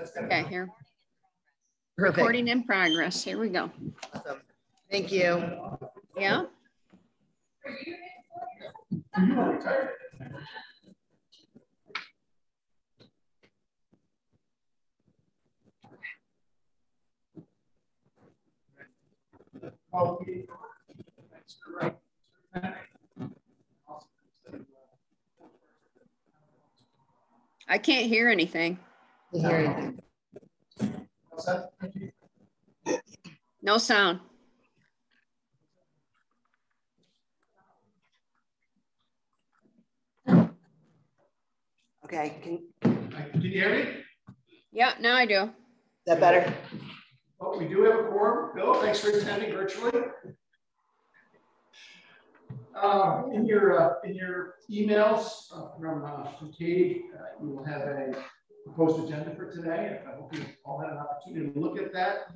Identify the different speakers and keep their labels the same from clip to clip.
Speaker 1: Okay, here.
Speaker 2: Perfect.
Speaker 1: Recording in progress. Here we go.
Speaker 2: Awesome. Thank you.
Speaker 1: Yeah. I can't hear anything. No sound.
Speaker 2: Okay. Can
Speaker 3: you hear me?
Speaker 1: Yeah, now I do.
Speaker 2: Is that better?
Speaker 3: Oh, we do have a quorum. Bill, thanks for attending virtually. In your emails from Katie, you will have a proposed agenda for today. I hope you all had an opportunity to look at that.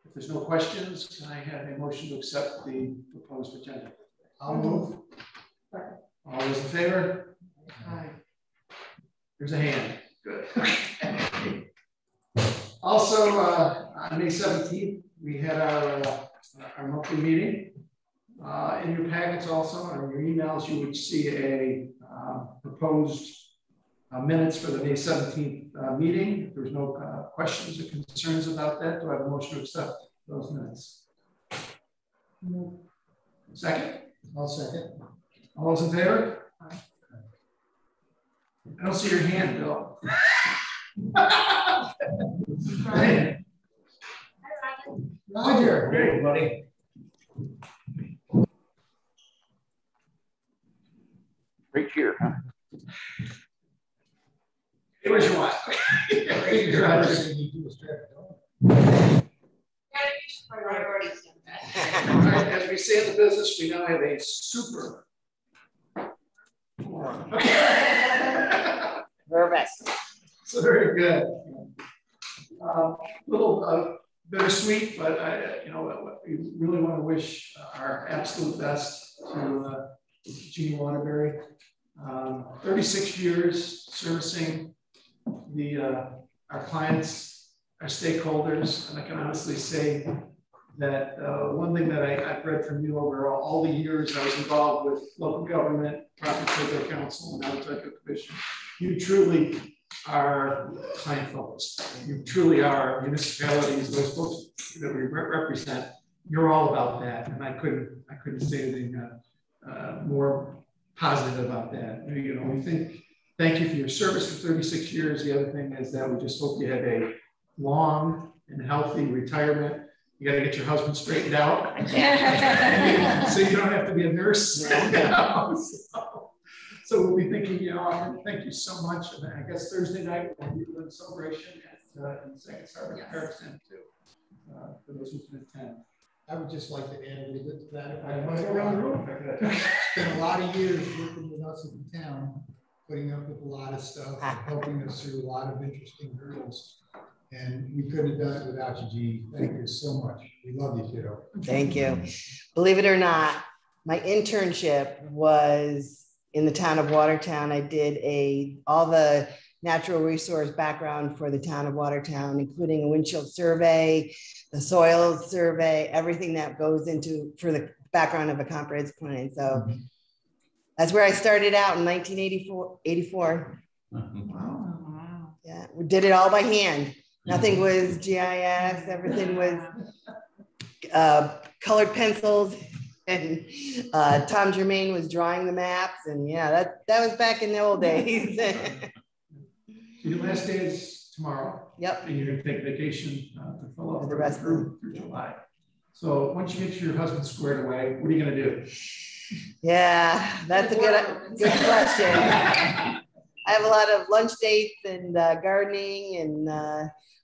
Speaker 3: If there's no questions, can I have a motion to accept the proposed agenda? I'll move. All those in favor? Aye. There's a hand. Good. Also, on May 17th, we had our monthly meeting. In your packets also, or in your emails, you would see a proposed minutes for the May 17th meeting. If there's no questions or concerns about that, do I have a motion to accept those minutes? Second? I'll second. All those in favor? I don't see your hand, Bill. Roger. Hey, buddy.
Speaker 4: Right here, huh?
Speaker 3: Hey, where's your wife? As we say in the business, we now have a super.
Speaker 2: Nervous.
Speaker 3: So very good. Little bittersweet, but we really want to wish our absolute best to Jeannie Waterbury. 36 years servicing our clients, our stakeholders, and I can honestly say that one thing that I've read from you over all the years I was involved with local government, Property Trade Council, and Untitled Chapter, you truly are client focused. You truly are municipalities, those folks that we represent. You're all about that, and I couldn't say anything more positive about that. We thank you for your service for 36 years. The other thing is that we just hope you have a long and healthy retirement. You got to get your husband straightened out, so you don't have to be a nurse. So we'll be thinking, thank you so much. And I guess Thursday night we'll be doing a celebration in the second Sergeant Harrison too, for those who can attend.
Speaker 5: I would just like to add a little bit to that.
Speaker 3: I want to go around the room.
Speaker 5: Spent a lot of years working with us in the town, putting up with a lot of stuff, helping us through a lot of interesting hurdles. And we couldn't have done it without you, G. Thank you so much. We love you, kiddo.
Speaker 2: Thank you. Believe it or not, my internship was in the town of Watertown. I did all the natural resource background for the town of Watertown, including a windshield survey, the soil survey, everything that goes into for the background of a comprehensive plan. So that's where I started out in 1984. Wow. Yeah, we did it all by hand. Nothing was GIS. Everything was colored pencils. And Tom Germain was drawing the maps. And yeah, that was back in the old days.
Speaker 3: Your last day is tomorrow.
Speaker 2: Yep.
Speaker 3: And you're going to take vacation to fill up
Speaker 2: the rest
Speaker 3: through July. So once you get your husband squared away, what are you going to do?
Speaker 2: Yeah, that's a good question. I have a lot of lunch dates and gardening and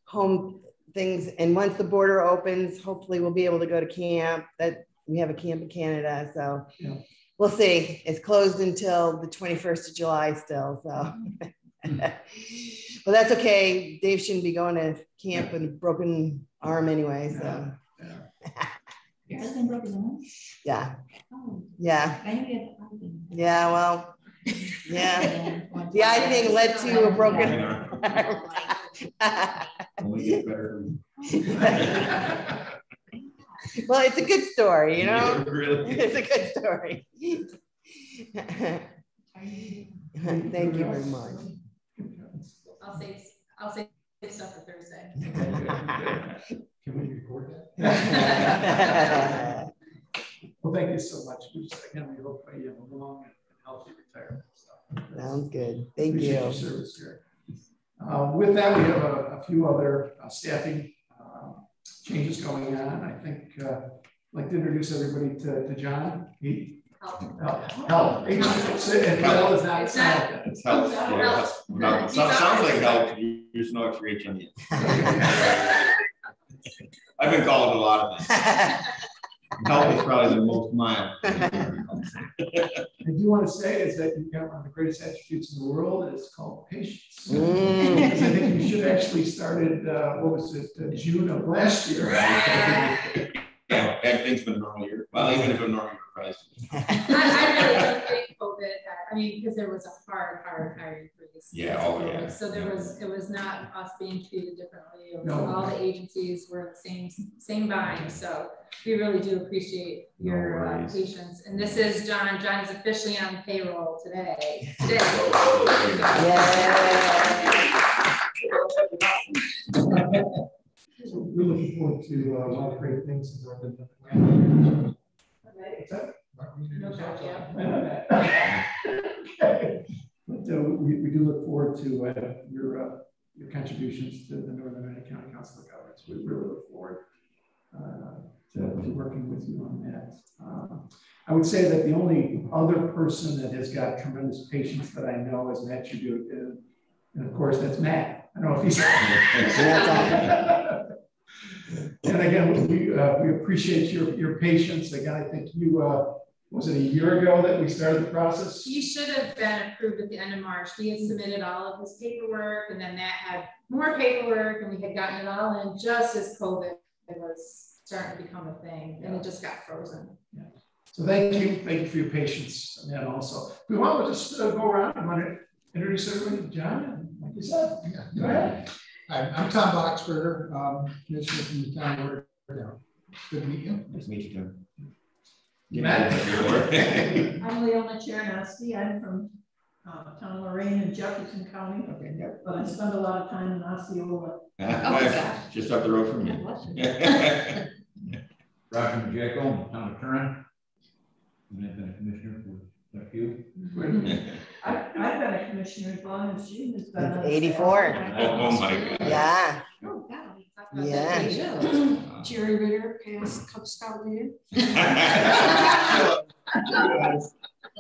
Speaker 2: home things. And once the border opens, hopefully we'll be able to go to camp. We have a camp in Canada, so we'll see. It's closed until the 21st of July still, so. But that's okay. Dave shouldn't be going to camp with a broken arm anyway, so.
Speaker 6: Your husband broke his arm?
Speaker 2: Yeah.
Speaker 6: Oh.
Speaker 2: Yeah.
Speaker 6: I knew you had the eye thing.
Speaker 2: Yeah, well, yeah. The eye thing led to a broken arm.
Speaker 4: Only get better.
Speaker 2: Well, it's a good story, you know?
Speaker 4: Yeah, really.
Speaker 2: It's a good story. Thank you very much.
Speaker 6: I'll say stuff for Thursday.
Speaker 5: Can we record that?
Speaker 3: Well, thank you so much. We hope you have a long and healthy retirement.
Speaker 2: Sounds good. Thank
Speaker 3: Appreciate
Speaker 2: you.
Speaker 3: your service here. With that, we have a few other staffing changes going on. I think I'd like to introduce everybody to John. Help. And Bill is not.
Speaker 4: It's help. Yeah. No, sounds like help. There's no extra H on the end. I've been called a lot of things. Help is probably the most mild.
Speaker 3: I do want to say is that you've got one of the greatest attributes in the world. It's called patience. Because I think you should actually started, what was it, June of last year.
Speaker 4: Yeah, everything's been a normal year. Well, even if a normal year, price.
Speaker 6: I really don't think COVID had, I mean, because there was a hard hiring freeze.
Speaker 4: Yeah, oh yeah.
Speaker 6: So it was not us being treated differently. It was
Speaker 3: No.
Speaker 6: all the agencies were the same bind. So we really do appreciate your patience. And this is John. John is officially on payroll today.
Speaker 3: So we're looking forward to a lot of great things.
Speaker 6: No doubt, yeah.
Speaker 3: But we do look forward to your contributions to the Northern Ireland County Council of Governments. We really look forward to working with you on that. I would say that the only other person that has got tremendous patience that I know as an attribute, and of course, that's Matt. I don't know if he's. And again, we appreciate your patience. Again, I think you. Was it a year ago that we started the process?
Speaker 6: He should have been approved at the end of March. We had submitted all of his paperwork, and then Matt had more paperwork, and we had gotten it all in just as COVID was starting to become a thing, and it just got frozen.
Speaker 3: Yeah. So thank you for your patience, and then also we want to just go around. I want to introduce everybody. John, like you said, go ahead.
Speaker 5: Hi, I'm Tom Boxberger, Commissioner from the town of Watertown. Good to meet you.
Speaker 4: Nice to meet you, Tim.
Speaker 7: I'm Leona Chernowski. I'm from town of Lorraine in Jefferson County.
Speaker 3: Okay, yeah.
Speaker 7: But I spend a lot of time in Osceola.
Speaker 4: Just up the road from you.
Speaker 8: Roger Jacob, town of Curran. And I've been a commissioner for a few.
Speaker 7: I've been a commissioner as long as she has been.
Speaker 2: 84.
Speaker 4: Oh my God.
Speaker 2: Yeah.
Speaker 6: Oh, God.
Speaker 2: Yeah.
Speaker 7: Jerry Ritter, past Cub Scout leader.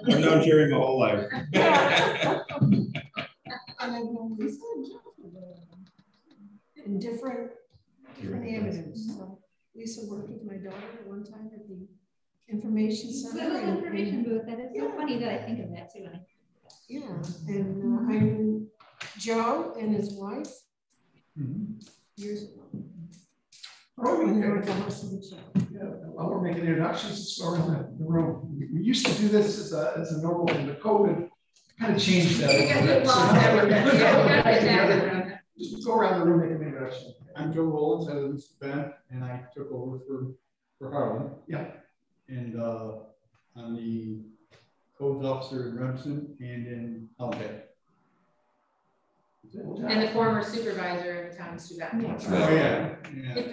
Speaker 4: I've known Jerry my whole life.
Speaker 7: And I've known Lisa and Jeff in different avenues. So Lisa worked with my daughter at one time at the information center.
Speaker 9: The little information booth. That is so funny that I think of that too.
Speaker 7: Yeah, and I knew Joe and his wife years ago.
Speaker 3: While we're making introductions, let's go around the room. We used to do this as a normal thing, but COVID kind of changed that. Just go around the room, make an introduction.
Speaker 5: I'm Joe Rollins, I live in Savannah, and I took over for Harlan.
Speaker 3: Yeah.
Speaker 5: And I'm the codes officer in Remsen and in Halifax.
Speaker 6: And the former supervisor of the town of Savannah.
Speaker 5: Oh yeah.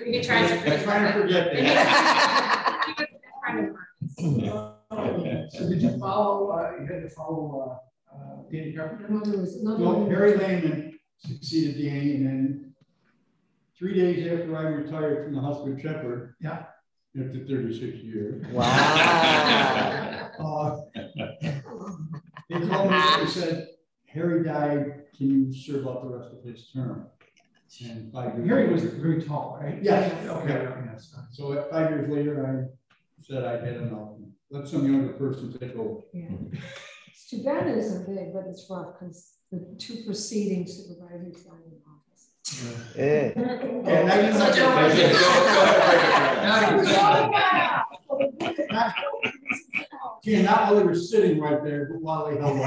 Speaker 6: He tries to forget.
Speaker 5: I'm trying to forget
Speaker 3: that. So did you follow? You had to follow Danny Carpenter.
Speaker 5: No, Harry Lehman succeeded Danny, and then 3 days after I retired from the hospital shepherd.
Speaker 3: Yeah.
Speaker 5: After 36 years.
Speaker 2: Wow.
Speaker 5: They called me and said, Harry died, can you serve out the rest of his term? And 5 years
Speaker 3: Harry was very tall, right?
Speaker 5: Yeah.
Speaker 3: Okay. Yes.
Speaker 5: So 5 years later, I said I had enough. Let some younger person take over.
Speaker 7: Yeah. Savannah isn't big, but it's rough because the two preceding supervisors died in office.
Speaker 5: Yeah, not while they were sitting right there, but while they held on.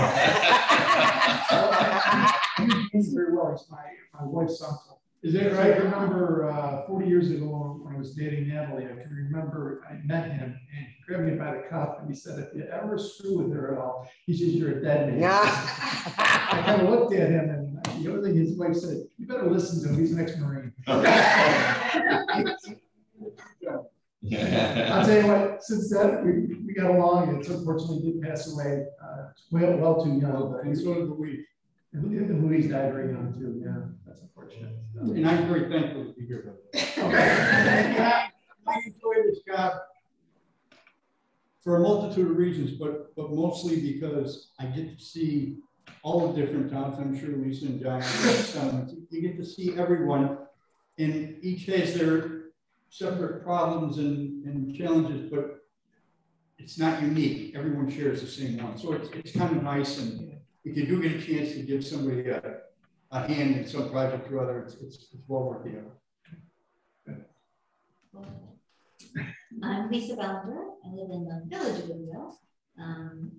Speaker 3: Very well. It's my wife's uncle. Is that right? I remember 40 years ago when I was dating Natalie, I can remember I met him and he grabbed me by the cuff and he said, if you ever screw with her at all, he says, you're a dead man.
Speaker 2: Yeah.
Speaker 3: I kind of looked at him and the other thing his wife said, you better listen to him, he's an ex-Marine. I'll tell you what, since then we got along and unfortunately did pass away well too young. But
Speaker 5: And so did we.
Speaker 3: And Louise died very young too, yeah, that's unfortunate.
Speaker 5: And I'm very thankful to be here.
Speaker 3: Okay.
Speaker 5: I enjoy this job for a multitude of reasons, but mostly because I get to see all the different towns. I'm sure Lisa and John, you get to see everyone, and each has their separate problems and challenges, but it's not unique. Everyone shares the same one, so it's kind of nice. And if you do get a chance to give somebody a hand in some project or other, it's well worth the effort.
Speaker 9: I'm Lisa Bellinger. I live in the village of Woodville,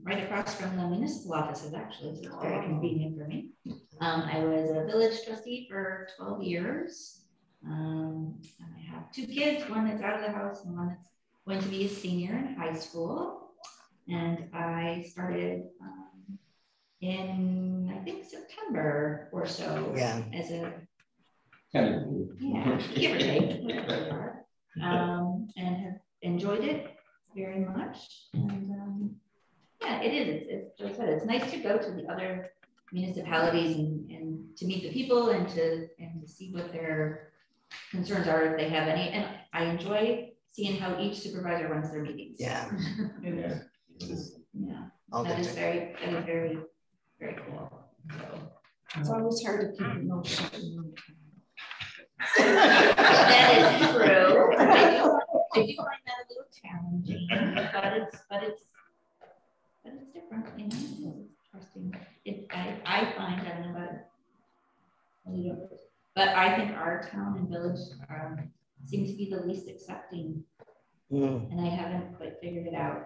Speaker 9: right across from the municipal offices, actually, so it's very convenient for me. I was a village trustee for 12 years. And I have 2 kids, one that's out of the house and one that's going to be a senior in high school. And I started in, I think, September or so, as a, give or take, and have enjoyed it very much. And yeah, it is. It's just said, it's nice to go to the other municipalities and to meet the people and to see what their concerns are if they have any. And I enjoy seeing how each supervisor runs their meetings. Yeah. Yeah. That is very, very cool.
Speaker 7: It's always hard to keep your mouth shut.
Speaker 9: That is true. I do find that a little challenging, but it's different, you know. It's interesting. I find, I don't know about, but I think our town and village seem to be the least accepting, and I haven't quite figured it out.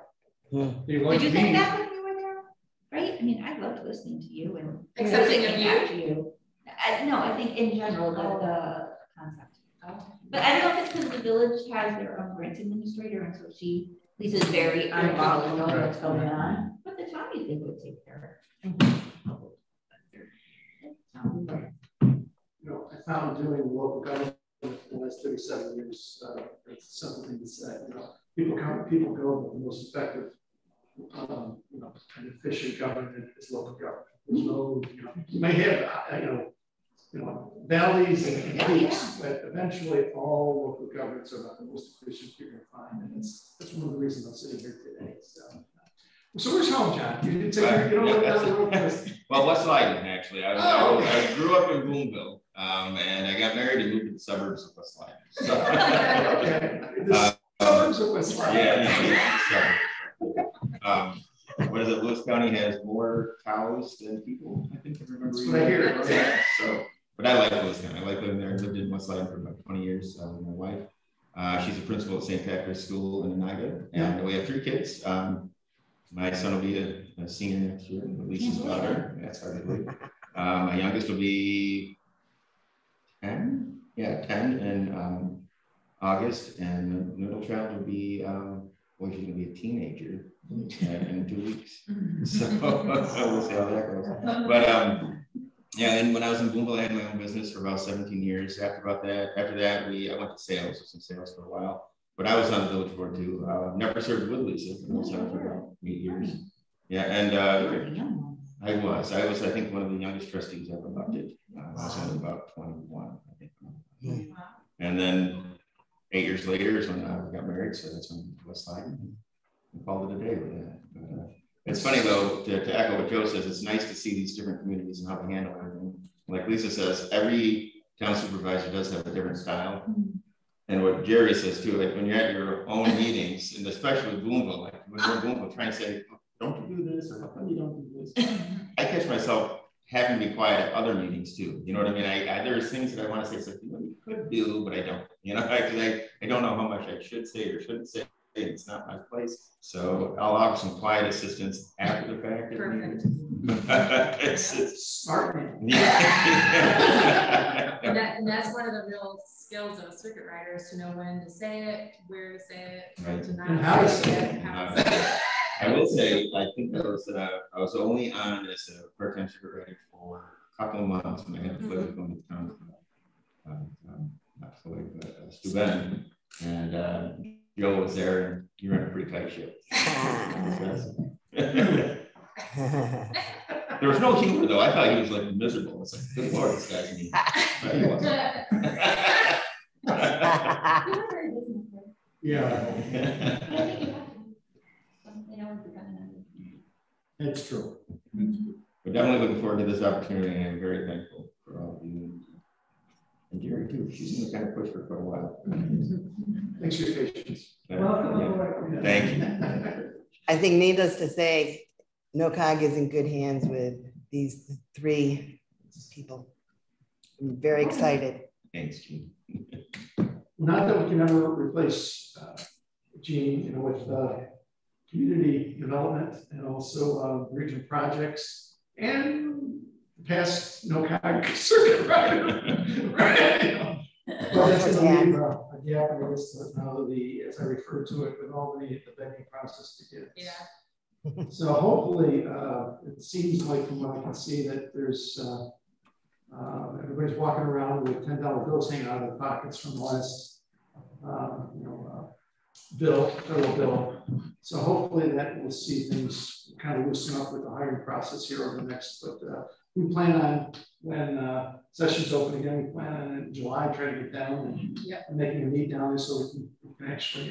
Speaker 9: Did you think that when you were there? Right? I mean, I loved listening to you and
Speaker 6: accepting of
Speaker 9: you. I think in general the concept. But I don't know if it's because the village has their own grants administrator, and so Lisa's very involved in knowing what's going on. But the town, you think, would take care of it.
Speaker 3: You know, I found doing local government in the last 37 years, it's something thing to say. You know, people go, but the most effective, and efficient government is local government. There's no, you may have, valleys and peaks, but eventually all local governments are not the most efficient you're going to find, and that's one of the reasons I'm sitting here today. So where's home, John? You
Speaker 4: well, West Leyden, actually. I grew up in Boonville, and I got married and moved to the suburbs of West Leyden. So,
Speaker 3: okay. The suburbs of West Leyden.
Speaker 4: Yeah. What is it? Lewis County has more cows than people. I think I remember.
Speaker 3: That's what I hear.
Speaker 4: Yeah. So, but I like Lewis County. I like living there. I lived in West Leyden for about 20 years with my wife. She's a principal at St. Patrick's School in Oneida, and we have 3 kids. My son will be a senior next year. Lisa's daughter. That's hard to believe. My youngest will be 10. Yeah, 10 in August, and the middle child will be she's going to be a teenager in 2 weeks. So we'll see how that goes. But yeah, and when I was in Boonville, I had my own business for about 17 years. After that, I went to sales, was in sales for a while. But I was on the village board too. Never served with Lisa. I was on for about 8 years. Yeah, and I was, I think, one of the youngest trustees ever elected. I was only about 21, I think. And then 8 years later is when we got married, so that's when West Leyden. We called it a day with that. It's funny though, to echo what Joe says, it's nice to see these different communities and how they handle everything. Like Lisa says, every town supervisor does have a different style. And what Jerry says too, like when you're at your own meetings, and especially with Boonville, like when we're in Boonville trying to say, don't you do this, or how come you don't do this? I catch myself having to be quiet at other meetings too. You know what I mean? There's things that I want to say, it's like, you could do, but I don't. I don't know how much I should say or shouldn't say. It's not my place. So I'll offer some quiet assistance after the fact. It's
Speaker 3: Smart man.
Speaker 4: Yeah.
Speaker 6: And that's one of the real skills of a circuit rider is to know when to say it, where to say it, when to
Speaker 3: And how to
Speaker 6: not
Speaker 3: say
Speaker 6: say
Speaker 3: it.
Speaker 6: it, and how to say it.
Speaker 4: I will say, I think that was I was only on as a part-time circuit rider for a couple of months when I had the pleasure of going to town. Not so like Steuben, and Joe was there, and you ran a pretty tight ship. There was no humor though. I thought he was like miserable. It's like, good Lord, this guy's mean. But he wasn't.
Speaker 3: Yeah,
Speaker 9: Yeah.
Speaker 3: it's true.
Speaker 4: We're definitely looking forward to this opportunity, and I'm very thankful for all of you. And Jerry too. She's going to kind of push for quite a while.
Speaker 3: Thanks for your patience.
Speaker 7: Welcome
Speaker 4: Yeah.
Speaker 7: aboard.
Speaker 4: Thank you.
Speaker 2: I think needless to say, NOCOG is in good hands with these 3 people. I'm very excited.
Speaker 4: Thanks, Gene.
Speaker 3: Not that we can ever replace Gene, you know, with community development and also regional projects and past NOCOG circuit rider. Right? You know. Well, that's going to leave a gap, I guess, now as I refer to it, with all the vetting process to get.
Speaker 6: Yeah.
Speaker 3: So hopefully, it seems like from what I can see that there's everybody's walking around with $10 bills hanging out of their pockets from the last, federal bill. So hopefully that we'll see things kind of loosen up with the hiring process here over the next. But we plan on when sessions open again. We plan on in July trying to get down and making a meet down there so we can actually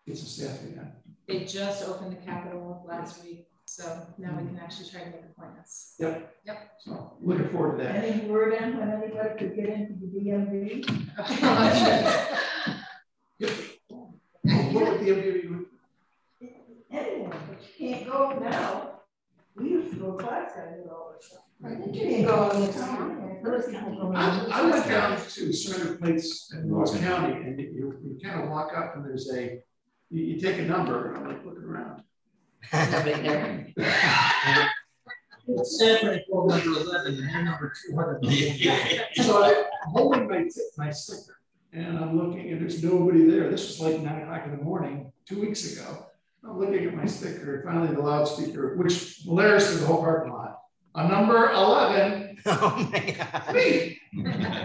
Speaker 3: get some staff again.
Speaker 6: They just opened the Capitol last week, so now we can actually try to make appointments.
Speaker 3: Yep.
Speaker 6: Yep.
Speaker 3: So looking forward to that.
Speaker 7: Any word on when anybody could get into the DMV?
Speaker 3: What would the MDV?
Speaker 7: Anyone, but you can't go now. We used to go class and do all this stuff. I think you can go in the town.
Speaker 3: I went down to surrender plates in North County, and you kind of walk up, and there's you take a number, and I'm like looking around.
Speaker 5: It's San Francisco number 11, and you're number 200.
Speaker 3: So I'm holding my sticker, and I'm looking, and there's nobody there. This was like 9 o'clock in the morning, 2 weeks ago. I'm looking at my sticker, and finally the loudspeaker, which blares through the whole parking lot. On number 11.
Speaker 2: Oh my God.
Speaker 3: Me.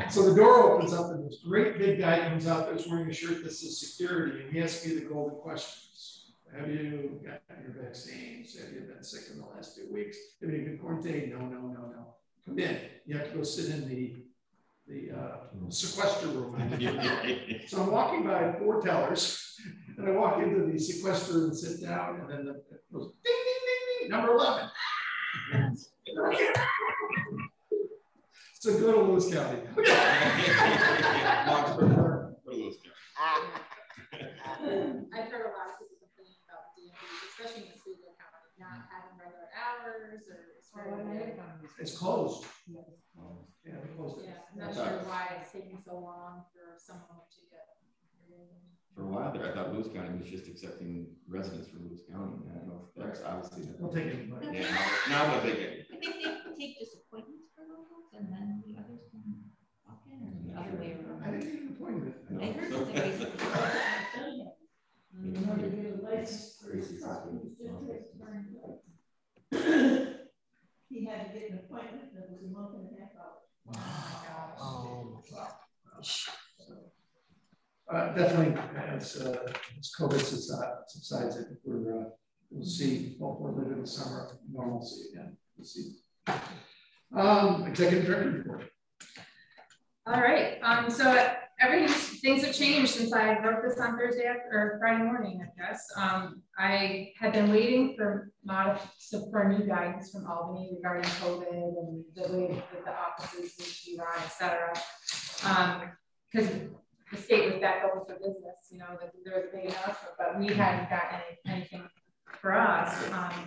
Speaker 3: So the door opens up, and this great big guy comes out that's wearing a shirt that says security, and he asks me the golden questions. Have you gotten your vaccines? Have you been sick in the last 2 weeks? Have you been quarantined? No. Come in. You have to go sit in the sequester room. So I'm walking by 4 tellers, and I walk into the sequester and sit down, and then it goes ding, ding, ding, ding, number 11. So go to Lewis County.
Speaker 6: I've heard a lot of people complaining about DMVs, especially in Oswego County, not having regular hours or
Speaker 3: It's closed. Yeah, they closed it.
Speaker 6: Yeah, I'm not sure why it's taking so long for someone to get.
Speaker 4: For a while there, I thought Lewis County was just accepting residents from Lewis County. I don't know if that's obviously.
Speaker 3: They'll take it.
Speaker 4: Yeah, now they'll take it.
Speaker 9: I think they take just appointments for locals and then the others can walk in, or the other way around.
Speaker 3: I didn't get an appointment.
Speaker 9: I heard that they basically.
Speaker 7: He had to get an appointment, and it was a month and a half out.
Speaker 2: Oh my gosh.
Speaker 3: Definitely, as COVID subsides, I think we'll see what we're living in the summer normalcy again. We'll see. Executive Director report.
Speaker 6: All right. So things have changed since I wrote this on Friday morning, I guess. I had been waiting for new guidance from Albany regarding COVID and the way that the offices need to be run, et cetera. Because the state was back open for business, that there was big enough, but we hadn't gotten anything for us.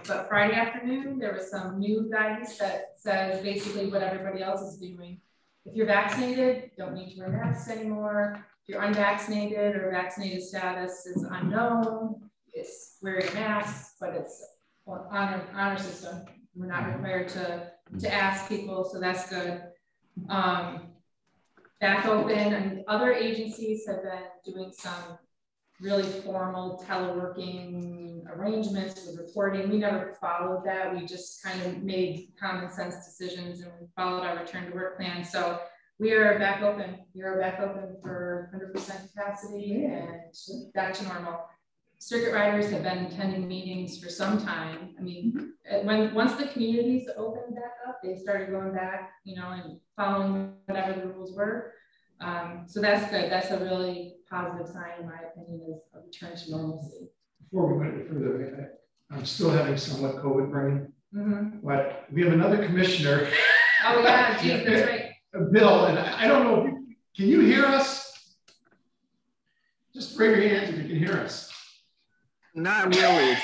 Speaker 6: But Friday afternoon, there was some new guidance that says basically what everybody else is doing. If you're vaccinated, don't need to wear masks anymore. If you're unvaccinated or vaccinated status is unknown, it's wearing masks, but it's honor system. We're not required to ask people, so that's good. Back open, and other agencies have been doing some really formal teleworking arrangements with reporting. We never followed that. We just kind of made common sense decisions and followed our return to work plan. So we are back open. We are back open for 100% capacity and back to normal. Circuit riders have been attending meetings for some time. I mean, once the communities opened back up, they started going back, you know, and following whatever the rules were. So that's good. That's a really positive sign, in my opinion, is a return to normalcy.
Speaker 3: Before we went any further, I'm still having somewhat COVID brain, but we have another commissioner.
Speaker 6: Oh yeah, geez, that's right.
Speaker 3: Bill, and I don't know, can you hear us? Just raise your hands if you can hear us.
Speaker 10: Not really.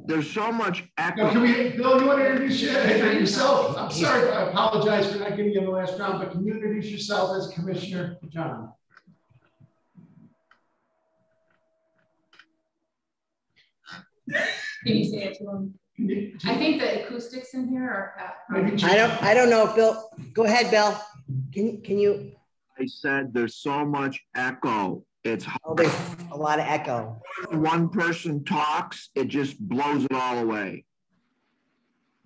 Speaker 10: There's so much echo.
Speaker 3: Now, Bill, you want to introduce yourself? I'm sorry, I apologize for not getting you in the last round, but can you introduce yourself as Commissioner John?
Speaker 6: Can you say it to him? I think the acoustics in here are.
Speaker 2: I don't know if Bill. Go ahead, Bill. Can you?
Speaker 10: I said there's so much echo. It's
Speaker 2: there's a lot of echo.
Speaker 10: When one person talks, it just blows it all away.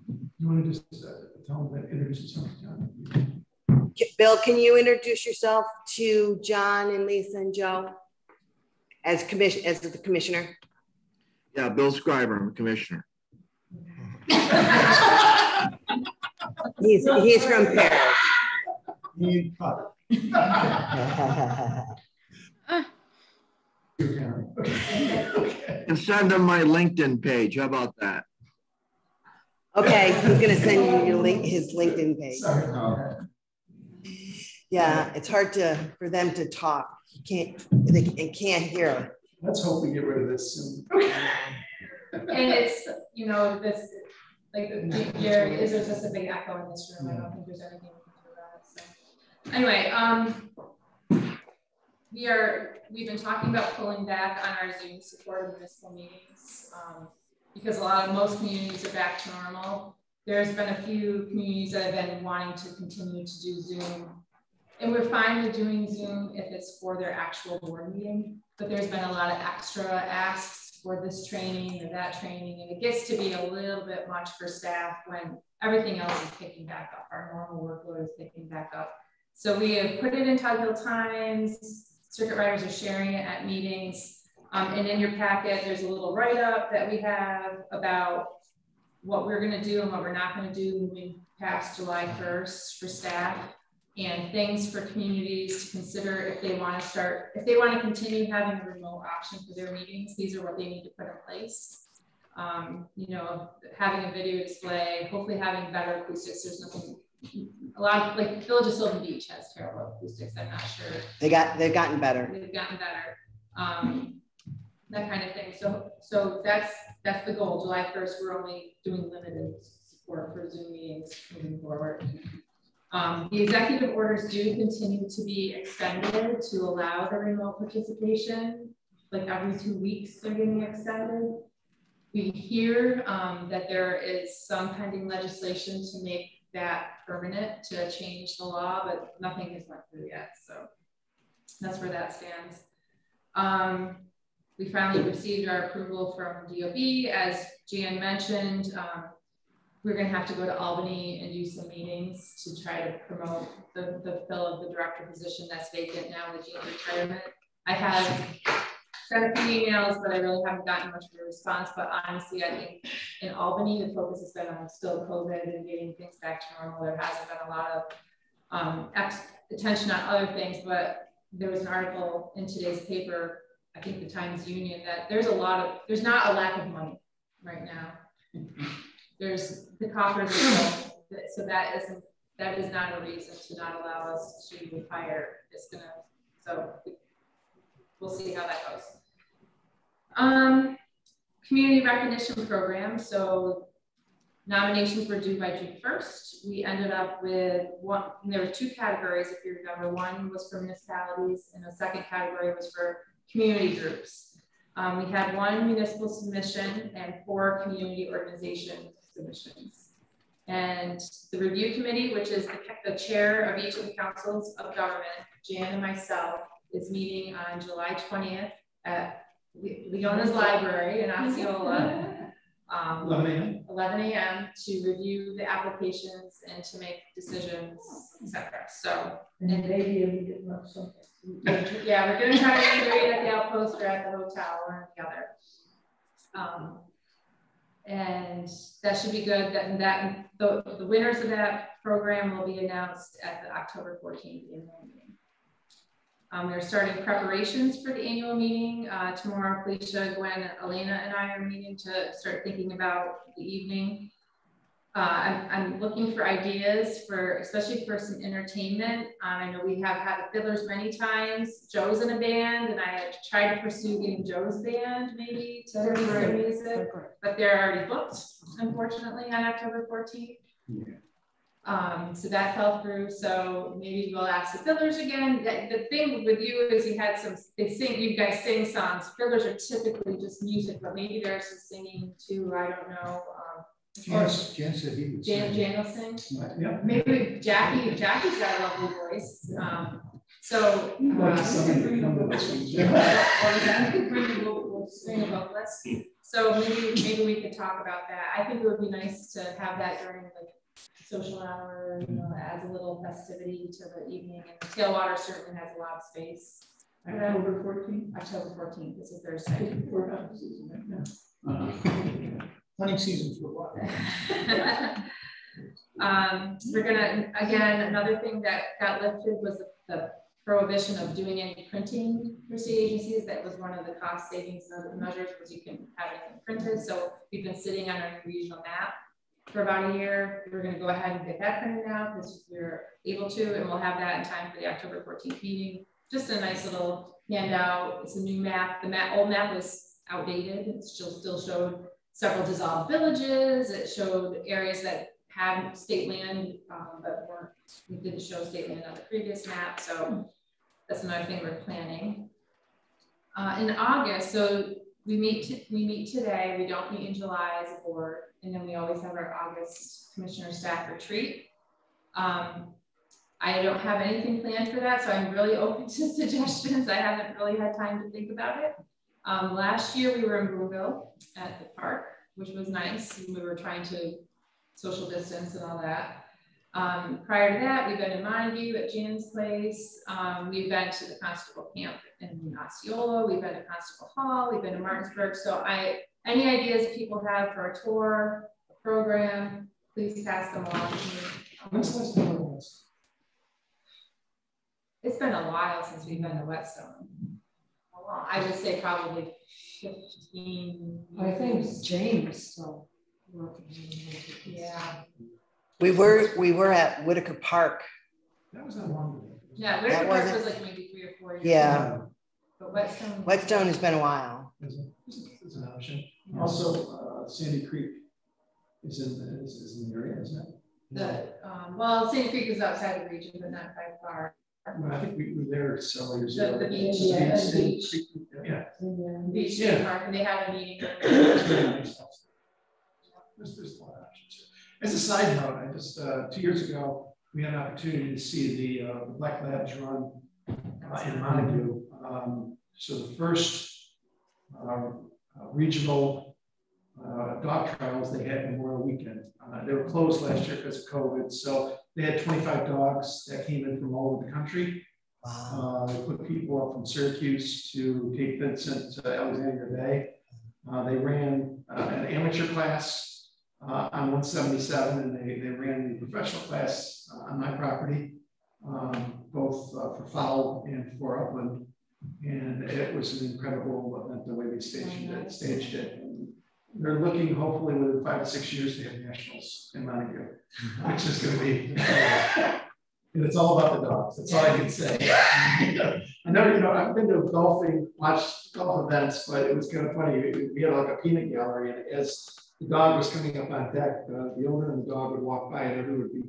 Speaker 3: You want to just tell them that, introduce yourself, John?
Speaker 2: Bill, can you introduce yourself to John and Lisa and Joe as the commissioner?
Speaker 10: Yeah, Bill Scriber, I'm a commissioner.
Speaker 2: he's from Paris.
Speaker 10: And send them my LinkedIn page. How about that?
Speaker 2: Okay, he's going to send you his LinkedIn page. Yeah, it's hard for them to talk. They can't hear.
Speaker 3: Let's hope we get rid of this soon.
Speaker 6: And it's, you know, this, like, there's just a big echo in this room. I don't think there's anything we can do about it. So anyway, we've been talking about pulling back on our Zoom support of municipal meetings because most communities are back to normal. There's been a few communities that have been wanting to continue to do Zoom. And we're fine with doing Zoom if it's for their actual board meeting, but there's been a lot of extra asks for this training or that training, and it gets to be a little bit much for staff when everything else is picking back up. Our normal workload is picking back up. So we have put it in Untitled Times. Circuit riders are sharing it at meetings. And in your packet, there's a little write-up that we have about what we're gonna do and what we're not gonna do moving past July 1st for staff, and things for communities to consider if they want to continue having a remote option for their meetings. These are what they need to put in place. You know, having a video display, hopefully having better acoustics. There's nothing, a lot of, like, Village of Sylvan Beach has terrible acoustics. I'm not sure. They've gotten better. They've gotten better. That kind of thing. So that's the goal. July 1st, we're only doing limited support for Zoom meetings moving forward. The executive orders do continue to be extended to allow the remote participation. Like every 2 weeks, they're getting extended. We hear that there is some pending legislation to make that permanent, to change the law, but nothing has went through yet. So that's where that stands. We finally received our approval from DOB, as Jan mentioned. We're going to have to go to Albany and do some meetings to try to promote the fill of the director position that's vacant now with Jan's retirement. I have sent a few emails, but I really haven't gotten much of a response. But honestly, I think in Albany, the focus has been on still COVID and getting things back to normal. There hasn't been a lot of attention on other things, but there was an article in today's paper, I think the Times Union, that there's not a lack of money right now. There's the coffers are full, so that is not a reason to not allow us to hire. So we'll see how that goes. Community recognition program. So nominations were due by June 1st. We ended up with there were 2 categories, if you remember. One was for municipalities, and the second category was for community groups. We had 1 municipal submission and 4 community organizations submissions. And the review committee, which is the chair of each of the councils of government, Jan and myself, is meeting on July 20th at Leona's Library in Osceola. 11 a.m. to review the applications and to make decisions, etc. So,
Speaker 7: and maybe we get something.
Speaker 6: Yeah, we're gonna try to either eat at the Outpost or at the hotel, or the other. And that should be good. The winners of that program will be announced at the October 14th annual meeting. They're starting preparations for the annual meeting. Tomorrow, Felicia, Gwen, Elena, and I are meeting to start thinking about the evening. I'm looking for ideas especially for some entertainment. I know we have had the fiddlers many times. Joe's in a band, and I tried to pursue getting Joe's band maybe to do some music, but they're already booked, unfortunately, on October 14th. Yeah. So that fell through. So maybe we'll ask the fiddlers again. The thing with you is you guys sing songs. Fiddlers are typically just music, but maybe there's some singing too. I don't know.
Speaker 5: Jan said he would sing.
Speaker 6: Jan will sing.
Speaker 3: Yeah.
Speaker 6: Maybe Jackie's got a lovely voice. So we'll sing a vocalist. So maybe we could talk about that. I think it would be nice to have that during like social hour, adds a little festivity to the evening. And Tailwater certainly has a lot of space.
Speaker 7: October 14th.
Speaker 6: October 14th. It's a Thursday.
Speaker 5: Hunting season for what?
Speaker 6: We're gonna, again, another thing that got lifted was the prohibition of doing any printing for state agencies. That was one of the cost savings measures, because you can have it printed. So we've been sitting on our regional map for about a year. We're going to go ahead and get that printed out because we're able to, and we'll have that in time for the October 14th meeting. Just a nice little handout. It's a new map. The old map was outdated. It still showed several dissolved villages. It showed areas that had state land, but we didn't show state land on the previous map. So that's another thing we're planning. In August, so we meet today. We don't meet in July as a board. And then we always have our August commissioner staff retreat. I don't have anything planned for that, so I'm really open to suggestions. I haven't really had time to think about it. Last year we were in Boonville at the park, which was nice. We were trying to social distance and all that. Prior to that, we've been in Montague at Jan's place. We've been to the Constable Camp in Osceola. We've been to Constable Hall. We've been to Martinsburg. So any ideas people have for a tour, a program, please pass them along to me.
Speaker 3: When's the last time it was?
Speaker 6: It's been a while since we've been to Whetstone. I would say probably 15 years.
Speaker 7: I think James still working.
Speaker 6: Yeah.
Speaker 2: We were at Whitaker Park.
Speaker 3: That was not long ago.
Speaker 6: Yeah, Whitaker Park was like maybe 3 or 4 years.
Speaker 2: Yeah.
Speaker 6: Ago. But
Speaker 2: Whetstone has been a while.
Speaker 3: It's an option. Also, Sandy Creek is in the area, isn't it?
Speaker 6: Well, Sandy Creek is outside the region, but not by far.
Speaker 3: Well, I think we were there several years ago.
Speaker 6: The beach,
Speaker 3: yeah.
Speaker 6: Beach State Park, and they had a meeting.
Speaker 3: There's a lot of options. As a side note, I just 2 years ago we had an opportunity to see the Black Labs run in Montague. So the first regional dog trials they had Memorial Weekend. They were closed last year because of COVID. So they had 25 dogs that came in from all over the country. Wow. They put people up from Syracuse to Cape Vincent to Alexandria Bay. They ran an amateur class on 177, and they ran the professional class on my property, both for fowl and for upland. And it was an incredible event the way they staged it. And they're looking, hopefully, within 5 to 6 years to have nationals in Montague, which is going to be, and it's all about the dogs. That's all I can say. I know, I've been to watched golf events, but it was kind of funny. We had like a peanut gallery, and as the dog was coming up on deck, the owner and the dog would walk by, and everyone would be,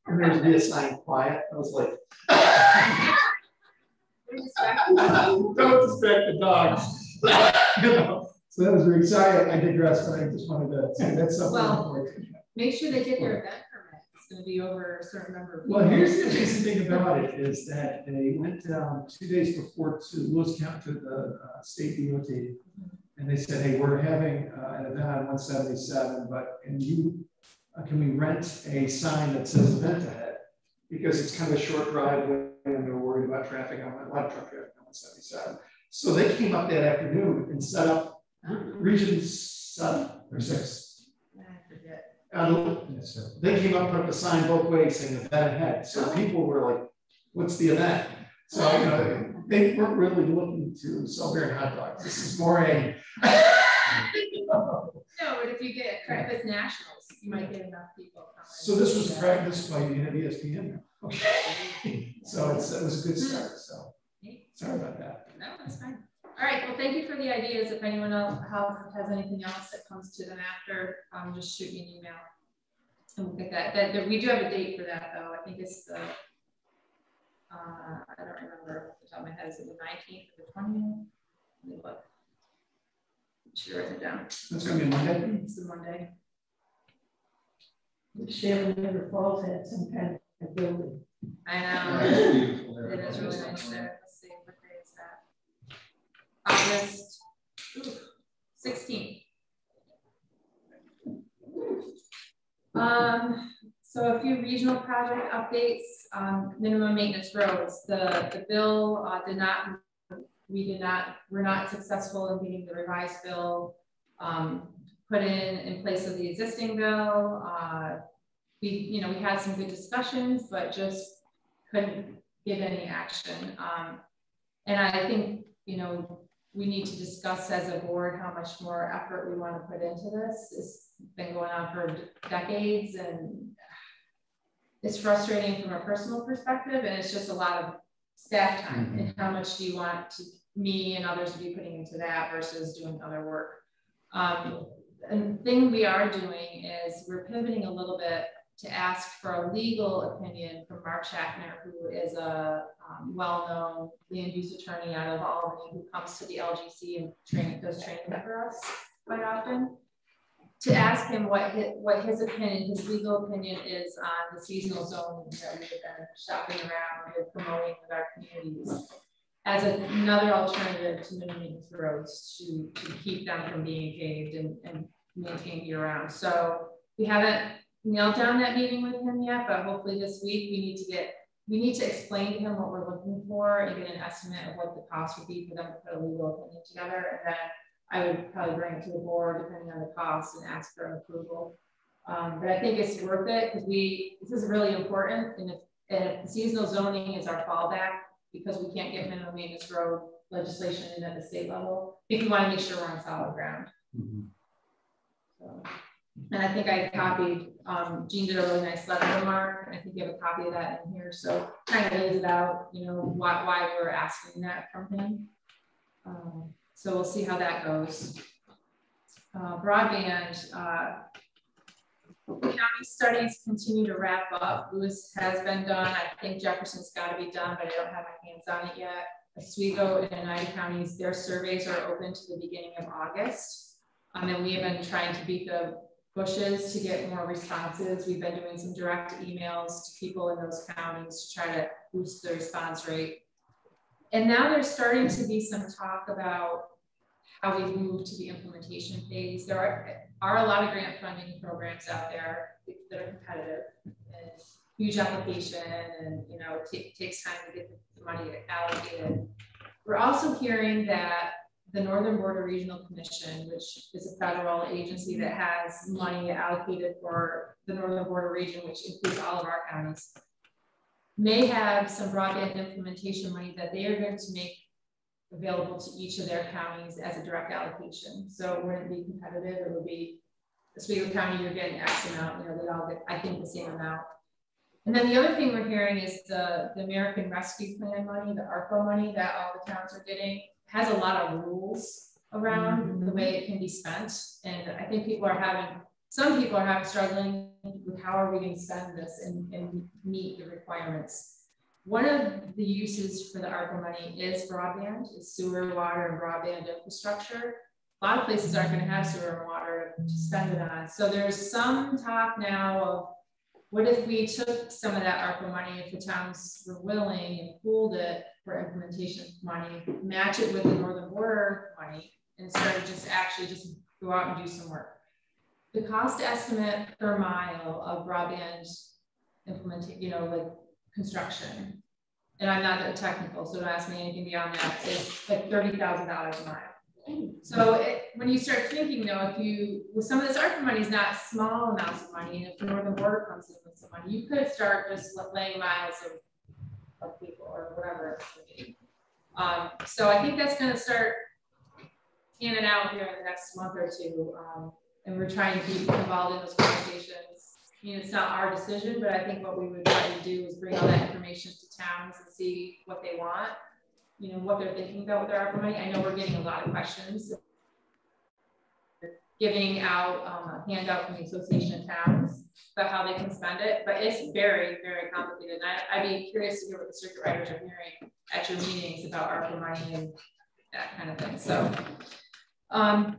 Speaker 3: and there would be a sign quiet. I was like, don't distract the dogs. So So that was great. Sorry, I digress, but I just wanted to say that's something important.
Speaker 6: Make sure they get their event permit. It's going to be over a certain number of people.
Speaker 3: Well, here's the interesting thing about it is that they went 2 days before to Lewis County, to the state DOT, and they said, hey, we're having an event on 177, but can we rent a sign that says event ahead? Because it's kind of a short driveway and they're worried about traffic on a lot of truck traffic on 177. So they came up that afternoon and set up region 7 or 6.
Speaker 6: I forget.
Speaker 3: They came up, put up a sign both ways saying event ahead. So people were like, what's the event? So they weren't really looking to sell beer and hot dogs. This is more a
Speaker 6: No, but if you get credit with nationals, you might get enough people coming.
Speaker 3: So this was practiced by ESPN. Okay. So it was a good start. So sorry about that.
Speaker 6: No, that's fine. All right. Well, thank you for the ideas. If anyone else has anything else that comes to them after, just shoot me an email. And we'll get that. We do have a date for that, though. I think it's the, I don't remember off the top of my head. Is it the 19th or the 20th? Let me look. I should write it down.
Speaker 3: That's going to be Monday.
Speaker 6: It's the Monday.
Speaker 7: Shannon River Falls had some kind of building.
Speaker 6: I know. It is really nice there. Let's see, what day is that? August 16th. So a few regional project updates. Minimum maintenance roads. The bill we're not successful in getting the revised bill put in place of the existing bill. We had some good discussions, but just couldn't get any action. And I think, we need to discuss as a board how much more effort we want to put into this. It's been going on for decades, and it's frustrating from a personal perspective, and it's just a lot of staff time. And how much do you want me and others to be putting into that versus doing other work? And the thing we are doing is we're pivoting a little bit to ask for a legal opinion from Mark Schaffner, who is a well-known land use attorney out of Albany, who comes to the LGC and does training for us quite often, to ask him what his opinion, his legal opinion is on the seasonal zoning that we've been shopping around and promoting with our communities as another alternative to minimum roads to keep them from being paved and maintained year round. So we haven't nailed down that meeting with him yet, but hopefully this week we need to explain to him what we're looking for and get an estimate of what the cost would be for them to put a legal opinion together. And then I would probably bring it to the board depending on the cost and ask for an approval. But I think it's worth it because this is really important. And if the seasonal zoning is our fallback because we can't get minimum maintenance road legislation in at the state level, if we want to make sure we're on solid ground. So, and I think I copied, Jean did a really nice letter to Mark, and I think you have a copy of that in here. So kind of lays it out, why we're asking that from him. So we'll see how that goes. Broadband, county studies continue to wrap up. Lewis has been done. I think Jefferson's got to be done, but I don't have my hands on it yet. Oswego and Oneida counties, their surveys are open to the beginning of August. And we have been trying to beat the bushes to get more responses. We've been doing some direct emails to people in those counties to try to boost the response rate. And now there's starting to be some talk about how we move to the implementation phase. There are a lot of grant funding programs out there that are competitive and huge application, and it takes time to get the money allocated. We're also hearing that the Northern Border Regional Commission, which is a federal agency that has money allocated for the Northern Border region, which includes all of our counties, may have some broadband implementation money that they are going to make available to each of their counties as a direct allocation. So it wouldn't be competitive. It would be Oswego County, you're getting X amount, they all get, I think, the same amount. And then the other thing we're hearing is the American Rescue Plan money, the ARPA money that all the towns are getting, has a lot of rules around the way it can be spent. And I think some people are struggling with how are we going to spend this and meet the requirements. One of the uses for the ARPA money is broadband, is sewer, water, and broadband infrastructure. a lot of places aren't going to have sewer and water to spend it on. So there's some talk now of what if we took some of that ARPA money, if the towns were willing, and pooled it for implementation money, match it with the Northern Border money, and started just go out and do some work. The cost estimate per mile of broadband implementation, like construction, and I'm not that technical, so don't ask me anything beyond that, is like $30,000 a mile. So when you start thinking though, with some of this ARPA money is not small amounts of money, and if the Northern Border comes in with some money, you could start just laying miles of people or whatever. So I think that's going to start in and out here in the next month or two, and we're trying to keep involved in those conversations. It's not our decision, but I think what we would try to do is bring all that information to towns and see what they want. What they're thinking about with their ARPA money. I know we're getting a lot of questions. Giving out a handout from the Association of Towns about how they can spend it, but it's very, very complicated. And I'd be curious to hear what the circuit riders are hearing at your meetings about ARPA money and that kind of thing. So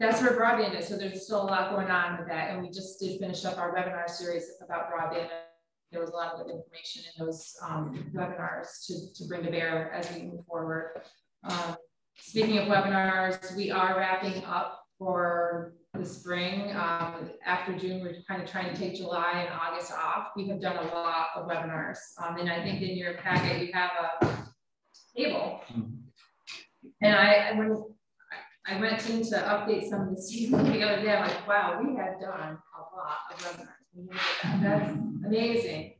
Speaker 6: that's where broadband is. So there's still a lot going on with that. And we just did finish up our webinar series about broadband. There was a lot of good information in those webinars to bring to bear as we move forward. Speaking of webinars, we are wrapping up for the spring. After June, we're kind of trying to take July and August off. We have done a lot of webinars. And I think in your packet, you have a table. And when I went in to update some of the table the other day, I'm like, wow, we have done a lot of webinars. That's amazing.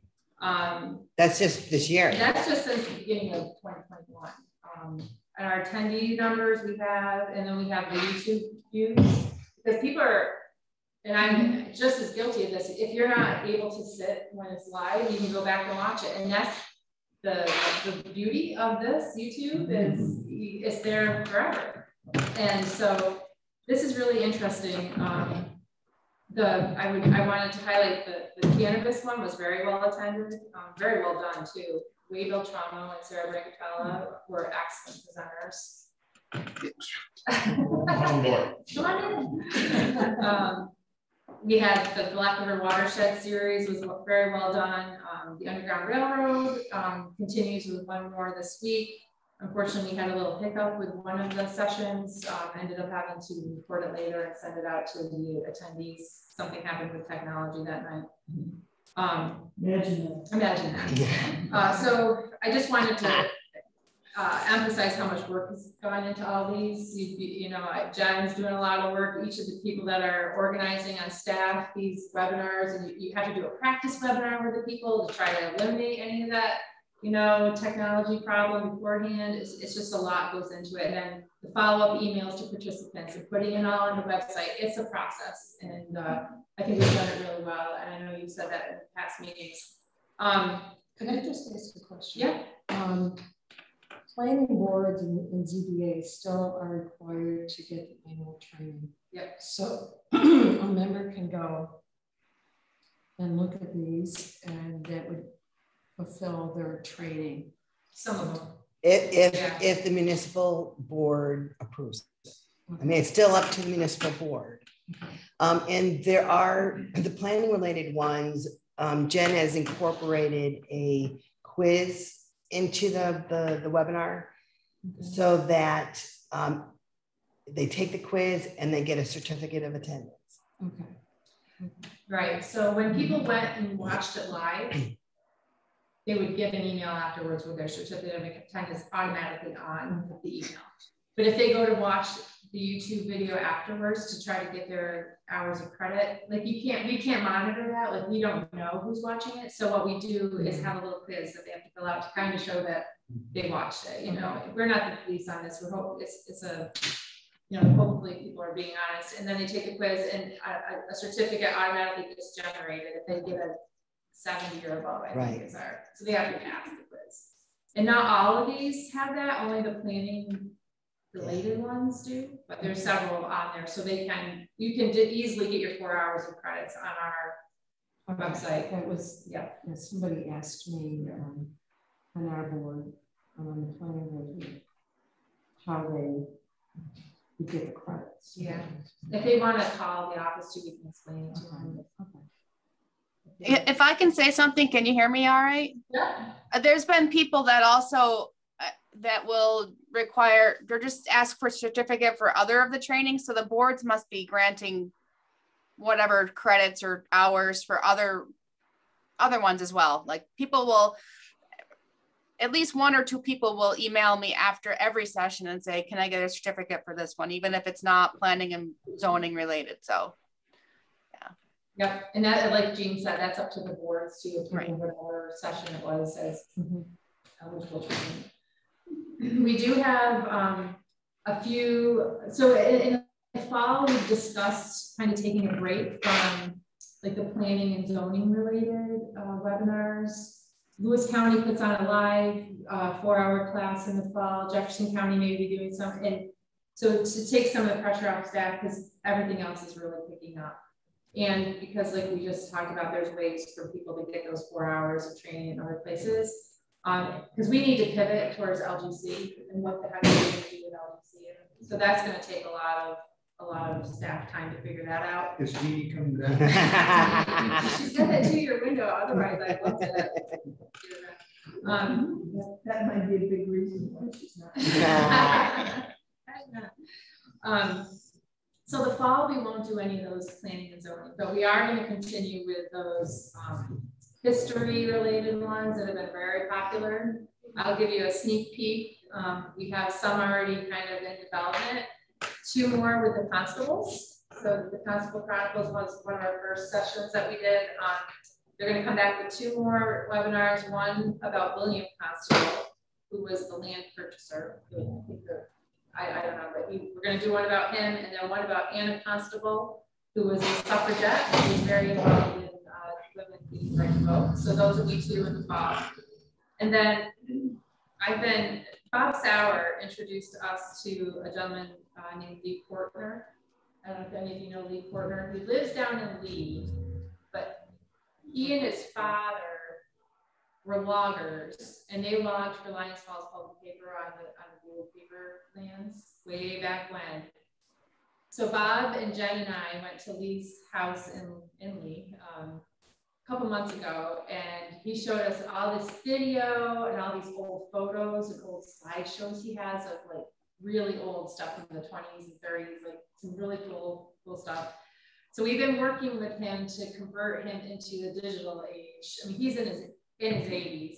Speaker 2: That's just this year.
Speaker 6: That's just since the beginning of 2021. And our attendee numbers we have, and then we have the YouTube views, because people are, and I'm just as guilty of this. If you're not able to sit when it's live, you can go back and watch it. And that's the beauty of this YouTube is it's there forever. And so this is really interesting. I wanted to highlight the cannabis one was very well attended, very well done too. Wade Beltramo and Sarah Brancatella were excellent presenters.
Speaker 8: On board.
Speaker 6: Come on in. We had the Black River Watershed series was very well done. The Underground Railroad continues with one more this week. Unfortunately, we had a little hiccup with one of the sessions. Ended up having to record it later and send it out to the attendees. Something happened with technology that night. Imagine that. So I just wanted to emphasize how much work has gone into all these. Jen's doing a lot of work. Each of the people that are organizing on staff these webinars, and you have to do a practice webinar with the people to try to eliminate any of that technology problem beforehand. It's just a lot goes into it. And then the follow-up emails to participants and putting it all on the website. It's a process. And I think we've done it really well. And I know you said that in past meetings.
Speaker 7: Could I just ask a question?
Speaker 6: Yeah.
Speaker 7: Planning boards and ZBA still are required to get the annual training.
Speaker 6: Yep.
Speaker 7: So a member can go and look at these, and that would fulfill their training.
Speaker 6: Some of them.
Speaker 2: If the municipal board approves it. I mean, it's still up to the municipal board. And there are the planning related ones. Jen has incorporated a quiz into the webinar so that they take the quiz and they get a certificate of attendance.
Speaker 7: Okay.
Speaker 6: Right. So when people went and watched it live, they would get an email afterwards with their certificate of attendance automatically on the email. But if they go to watch the YouTube video afterwards to try to get their hours of credit, like we can't monitor that. Like we don't know who's watching it. So what we do is have a little quiz that they have to fill out to kind of show that they watched it. We're not the police on this. We're hoping it's a, hopefully people are being honest. And then they take a quiz and a certificate automatically gets generated if they get a 70 or above, I think is our, so they have to pass the quiz. And not all of these have that, only the planning related ones do, but there's several on there. So you can easily get your 4 hours of credits on our website.
Speaker 7: That was, somebody asked me on our board, on the planning board, how they you get the credits.
Speaker 6: Yeah. If they want to call the office too, we can explain it to them.
Speaker 11: If I can say something, can you hear me all right?
Speaker 6: Yeah.
Speaker 11: There's been people that also that will require, they're just ask for a certificate for other of the trainings. So the boards must be granting whatever credits or hours for other ones as well. Like people will, at least 1 or 2 people will email me after every session and say, can I get a certificate for this one? Even if it's not planning and zoning related. So
Speaker 6: yep, and that, like Jean said, that's up to the boards too,
Speaker 11: right.
Speaker 6: Whatever session it was as eligible training. We do have a few, so in the fall, we've discussed kind of taking a break from like the planning and zoning related webinars. Lewis County puts on a live 4-hour class in the fall. Jefferson County may be doing some, and so to take some of the pressure off staff because everything else is really picking up. And because like we just talked about, there's ways for people to get those 4 hours of training in other places. Because we need to pivot towards LGC and what the heck are we going to do with LGC. So that's going to take a lot of staff time to figure that out.
Speaker 5: Is Jeannie coming back?
Speaker 6: She's got that 2-year window, otherwise I'd love to.
Speaker 7: That might be a big reason why she's not.
Speaker 6: So the fall, we won't do any of those planning and zoning, but we are going to continue with those history related ones that have been very popular. I'll give you a sneak peek. We have some already kind of in development, 2 more with the constables. So the Constable Chronicles was one of our first sessions that we did. They're going to come back with 2 more webinars, one about William Constable, who was the land purchaser. I don't know, but we're going to do one about him, and then one about Anna Constable, who was a suffragette, who was very involved in women being right to vote. So those will be 2 in the fall. And then Bob Sauer introduced us to a gentleman named Lee Portner. I don't know if any of you know Lee Portner. He lives down in Lee, but he and his father were loggers, and they logged for Lions Falls Public Paper on the blue paper lands way back when. So Bob and Jen and I went to Lee's house in Lee a couple months ago, and he showed us all this video and all these old photos and old slideshows he has of like really old stuff from the 20s and 30s, like some really cool stuff. So we've been working with him to convert him into the digital age. I mean, he's in his 80s,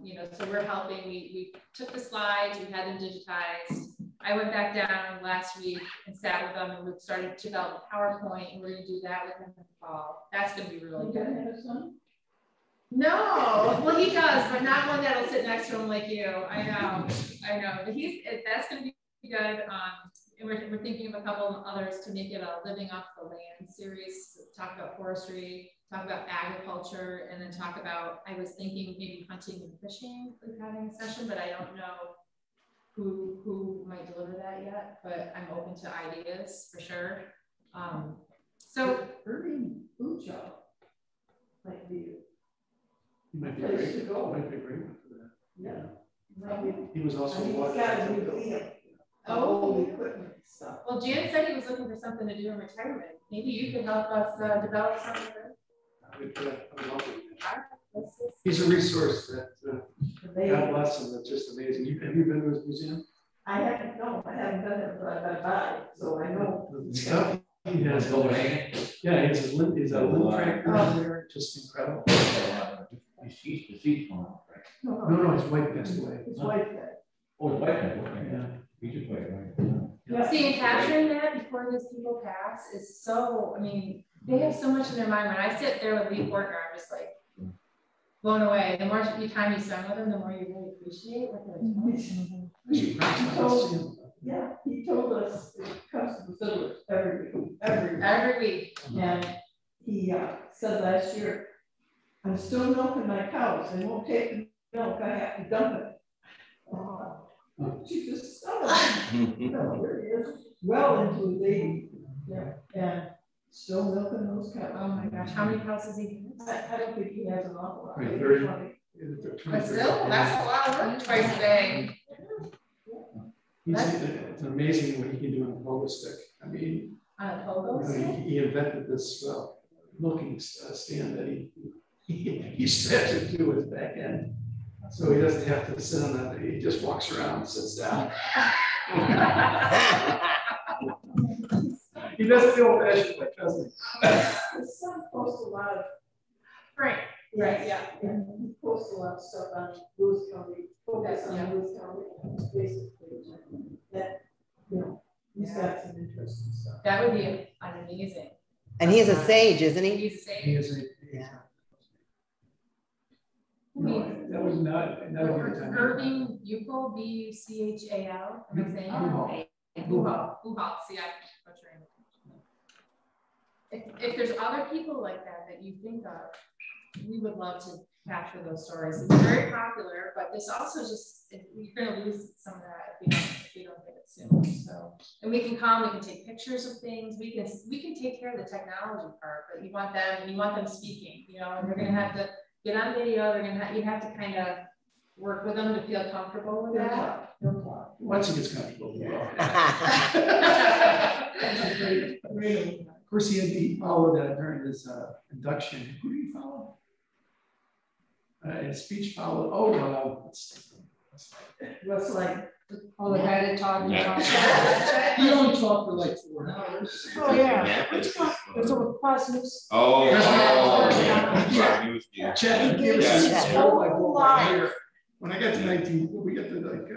Speaker 6: you know, so we're helping. We took the slides, we had them digitized. I went back down last week and sat with them, and we started to develop a PowerPoint, and we're going to do that with him in the fall. That's going to be really good. No, well, he does, but not one that'll sit next to him like you. I know, but that's going to be good. And we're thinking of a couple of others to make it a living off the land series. Talk about forestry, talk about agriculture, and then talk about, I was thinking maybe hunting and fishing, like having a session, but I don't know who might deliver that yet, but I'm open to ideas for sure. So
Speaker 7: Irving Ujo might be
Speaker 3: a place to go. Might be a great one for that.
Speaker 7: Yeah.
Speaker 3: He was also
Speaker 7: old equipment stuff.
Speaker 6: Well, Jan said he was looking for something to do in retirement. Maybe you could help us develop something.
Speaker 3: I would love it. He's a resource that God bless him. That's just amazing. Have you been to his museum?
Speaker 7: I haven't been there, but I've got to buy it, so I know.
Speaker 3: The stuff he has over there. Yeah, he's a little tractor over there, just incredible.
Speaker 8: Deceased one, right?
Speaker 3: No, his wife passed away.
Speaker 7: His wife did.
Speaker 8: Oh, his wife did.
Speaker 3: Yeah.
Speaker 8: He just wait, right?
Speaker 6: Yeah. See, and capturing that before these people pass is so, I mean, they have so much in their mind. When I sit there with Lee Portner, I'm just like blown away. The more time you spend with them, the more you really appreciate what they're doing.
Speaker 7: He told us it comes to the village every week. And he said last year, I'm still milking my cows. They won't take the milk. I have to dump it. She just there he is, well into his 80s. Yeah, and still milking those cows.
Speaker 6: Oh my gosh, how many cows does he have?
Speaker 7: I don't think he has an awful lot.
Speaker 3: 30.
Speaker 6: But still, that's a lot of work twice a day.
Speaker 3: it's amazing what he can do on a pogo stick. I mean,
Speaker 6: On a pogo stick?
Speaker 3: he invented this milking stand that he straps it to his back end. So he doesn't have to sit on that, he just walks around and sits down. He doesn't feel fashioned like doesn't he?
Speaker 7: His son posts a lot of,
Speaker 6: Right, yeah.
Speaker 7: and he posts a lot of stuff on Lewis County, focus on Lewis County, basically, that, you know, he's got some interesting stuff.
Speaker 6: That would be amazing.
Speaker 2: And he's a sage, isn't he?
Speaker 6: He's a sage.
Speaker 3: He is
Speaker 2: Yeah.
Speaker 3: No, that was not a good time.
Speaker 6: Irving Buchal, B-U-C-H-A-L, am I saying? Buchal, see, I'm butchering it. If there's other people like that you think of, we would love to capture those stories. It's very popular, but this also just, you're gonna lose some of that if we don't get it soon. So, and we can come, we can take pictures of things, we can take care of the technology part, but you want them speaking, you know, and they're gonna have to get on video, you have to kind of work with them to feel comfortable with that.
Speaker 3: Once he gets comfortable. Of course, he followed during his induction. Who did he follow? His speech followed.
Speaker 7: What's like,
Speaker 6: Oh, the guy that talked.
Speaker 5: He only talked for like 4 hours.
Speaker 7: oh yeah, it's with Cosmos.
Speaker 3: Chet, when I got to 19, we got to like,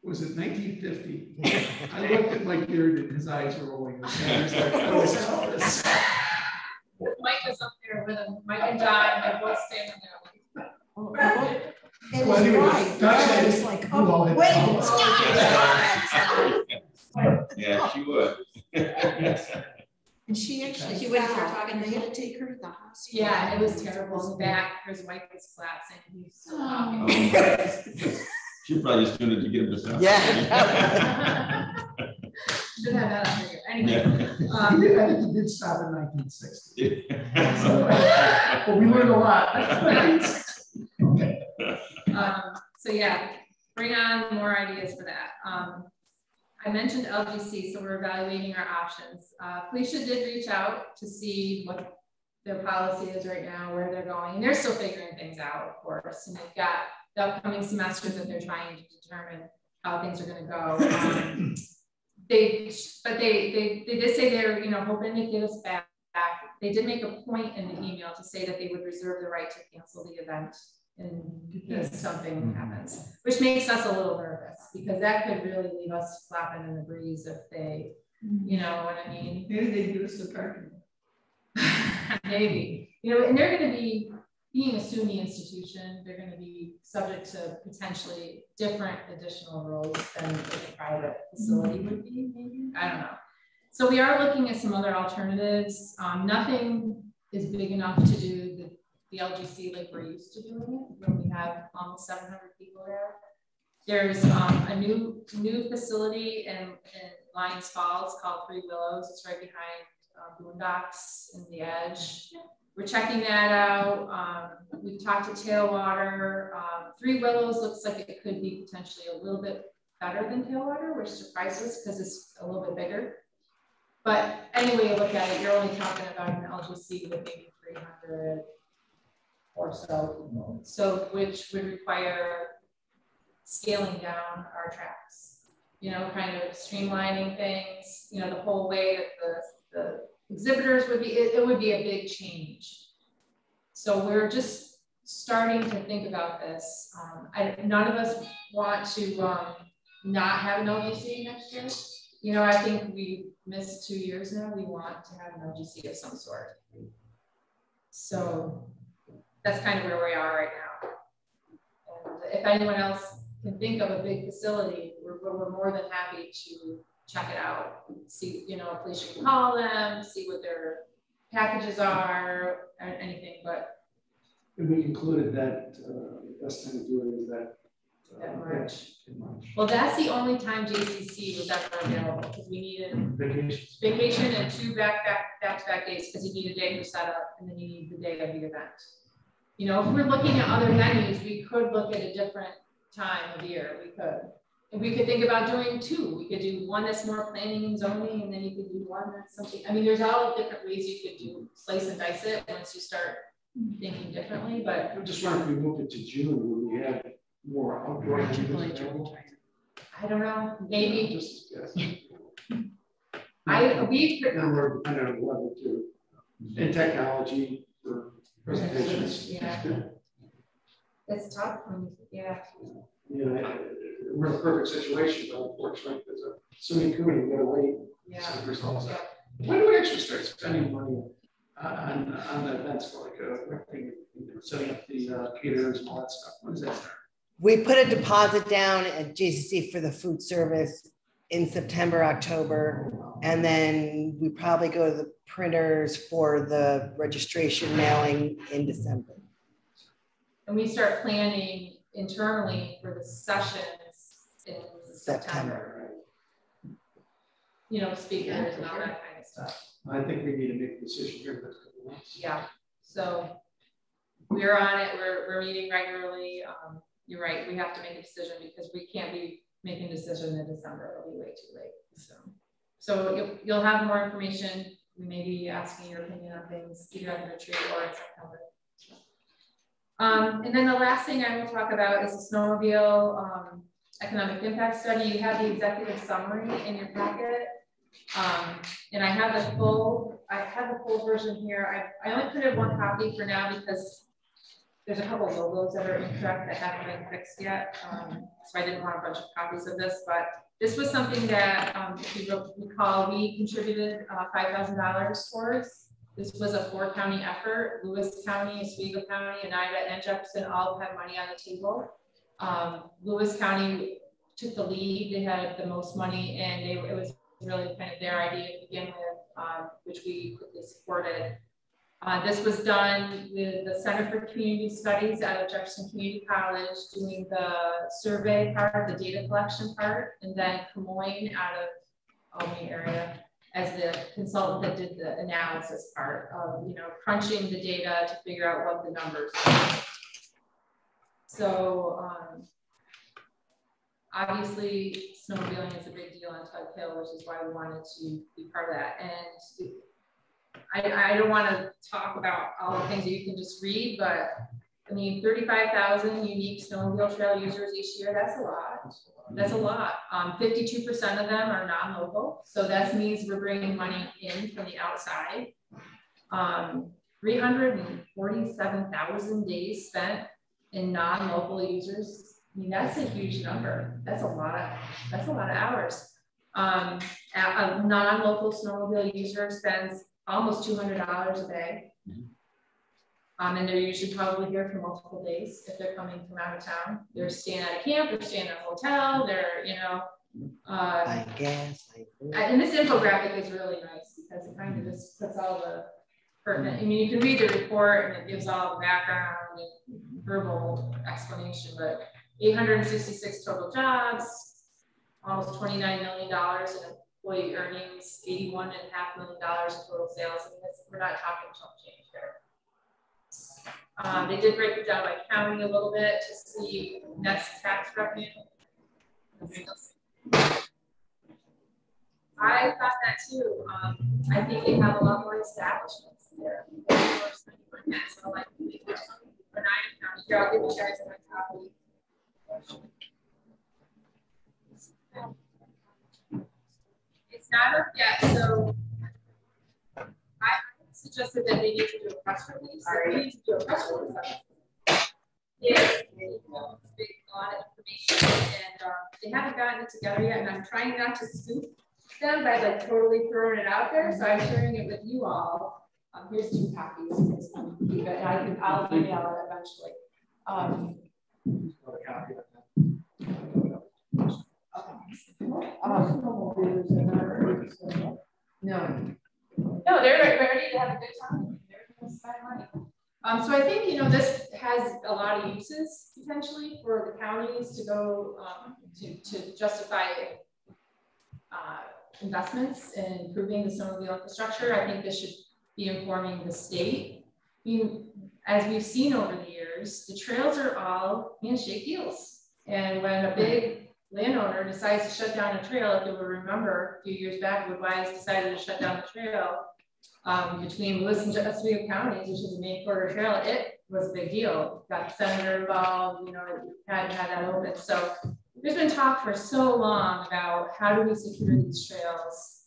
Speaker 3: was it 1950? I looked at Mike Beard and his eyes were rolling. He was like, oh, this.
Speaker 6: Mike was up there with him. Mike and John, they're both standing there.
Speaker 7: And
Speaker 3: Well,
Speaker 7: his
Speaker 3: he was
Speaker 7: wife,
Speaker 3: touching
Speaker 7: was like, oh, wait.
Speaker 4: Yeah, she would.
Speaker 7: And she actually,
Speaker 9: She wouldn't start
Speaker 7: fell,
Speaker 9: talking
Speaker 7: and
Speaker 9: to
Speaker 7: they
Speaker 9: you?
Speaker 7: had to take her to the hospital.
Speaker 6: Yeah, it was terrible. His back, his wife was collapsing. He was so
Speaker 4: She probably just doing it to get him to stop.
Speaker 2: Yeah.
Speaker 6: should have that on video. Anyway,
Speaker 3: I think he did stop in 1960. But we learned a lot.
Speaker 6: So yeah, bring on more ideas for that. I mentioned LGC, so we're evaluating our options. Felicia did reach out to see what their policy is right now, where they're going, and they're still figuring things out, of course. And they've got the upcoming semester that they're trying to determine how things are going to go. They did say they're hoping to get us back. They did make a point in the email to say that they would reserve the right to cancel the event in case something happens, which makes us a little nervous because that could really leave us flapping in the breeze if they, you know what I mean?
Speaker 7: Maybe they give us the parking.
Speaker 6: Maybe, and they're going to be, being a SUNY institution, they're going to be subject to potentially different additional rules than a private facility would be, maybe, I don't know. So we are looking at some other alternatives. Nothing is big enough to do the LGC like we're used to doing it, when we have almost 700 people there. There's a new facility in Lions Falls called Three Willows. It's right behind Boondocks in the Edge. We're checking that out. We've talked to Tailwater. Three Willows looks like it could be potentially a little bit better than Tailwater, which surprised us because it's a little bit bigger. But anyway, you look at it, you're only talking about an LGC with maybe 300 or so, which would require scaling down our tracks, kind of streamlining things, the whole way that the exhibitors would be, it would be a big change. So we're just starting to think about this. None of us want to not have an LGC next year. I think we missed 2 years now. We want to have an LGC of some sort. So that's kind of where we are right now. And if anyone else can think of a big facility, we're more than happy to check it out. See, if Felicia can call them, see what their packages are, or anything. But
Speaker 3: and we concluded that the best time to do it is that
Speaker 6: March.
Speaker 3: In March.
Speaker 6: Well, that's the only time JCC was ever available because we needed vacation and 2 back-to-back days because you need a day for setup and then you need the day of the event. If we're looking at other venues, we could look at a different time of year. We could, we could think about doing two. We could do one that's more planning and zoning, and then you could do one that's something. I mean, there's all different ways you could do slice and dice it once you start thinking differently. But
Speaker 3: I'm just wondering if we moved it to June when we have more outdoor activities.
Speaker 6: I don't know, maybe.
Speaker 3: Just yes.
Speaker 6: We've
Speaker 3: we're dependent on the level too, and technology for presentations.
Speaker 6: Yeah, it's tough. Yeah.
Speaker 3: You know, we're in a perfect situation, but unfortunately, there's a swimming community we gotta wait.
Speaker 6: Yeah.
Speaker 3: For the results. When do we actually start spending money on the events like setting up the caterers and all that stuff? When does that start?
Speaker 2: We put a deposit down at JCC for the food service in September, October, and then we probably go to the printers for the registration mailing in December.
Speaker 6: And we start planning internally for the sessions in September. You know, speakers and all that kind of stuff.
Speaker 3: I think we need to make a decision here for a couple of months.
Speaker 6: Yeah, so we're on it. We're meeting regularly. You're right. We have to make a decision because we can't be making a decision in December. It'll be way too late. So you'll have more information. We may be asking your opinion on things either on the retreat or in September. And then the last thing I will talk about is the snowmobile economic impact study. You have the executive summary in your packet. And I have the full version here. I only printed one copy for now because there's a couple of logos that are incorrect that haven't been fixed yet. So I didn't want a bunch of copies of this, but this was something that, if you recall, we contributed $5,000 towards. This was a 4-county effort. Lewis County, Oswego County, Oneida, and Jefferson all had money on the table. Lewis County took the lead. They had the most money, and it was really kind of their idea to begin with, which we quickly supported. This was done with the Center for Community Studies out of Jefferson Community College doing the survey part, the data collection part, and then Camoin out of Albany area as the consultant that did the analysis part of, you know, crunching the data to figure out what the numbers are. So obviously snowmobiling is a big deal on Tug Hill, which is why we wanted to be part of that. And I don't want to talk about all the things that you can just read, but I mean, 35,000 unique snowmobile trail users each year, that's a lot. That's a lot. 52% of them are non-local. So that means we're bringing money in from the outside. 347,000 days spent in non-local users. I mean, that's a huge number. That's a lot of hours. A non-local snowmobile user spends almost $200 a day. And they're usually probably here for multiple days if they're coming from out of town. They're staying at a camp, they're staying at a hotel, they're, you know.
Speaker 2: I guess.
Speaker 6: And this infographic is really nice because it kind of just puts all the pertinent, I mean, you can read the report and it gives all the background and verbal explanation, but 866 total jobs, almost $29 million in employee earnings, $81.5 million in total sales. I mean, we're not talking chump change here. They did break it down by county a little bit to see net tax revenue. I thought that too. I think they have a lot more establishments there. So like Oneida County. Here, I'll give you guys my copy. It's not up yet, so I suggested that they need to do a press release. They need to do a press release. It's a lot of information, and they haven't gotten it together yet. And I'm trying not to scoop them by like totally throwing it out there. So I'm sharing it with you all. Here's 2 copies. I'll email it eventually. No, they're ready to have a good time. They're going to spend money. So I think, you know, this has a lot of uses potentially for the counties to go to justify investments in improving the snowmobile infrastructure. I think this should be informing the state. I mean, as we've seen over the years, the trails are all handshake deals. And when a big landowner decides to shut down a trail, if you'll remember a few years back, Woodwise decided to shut down the trail between Lewis and Oswego counties, which is the main corridor trail, it was a big deal. Got the senator involved, you know, had that open. So there's been talk for so long about how do we secure these trails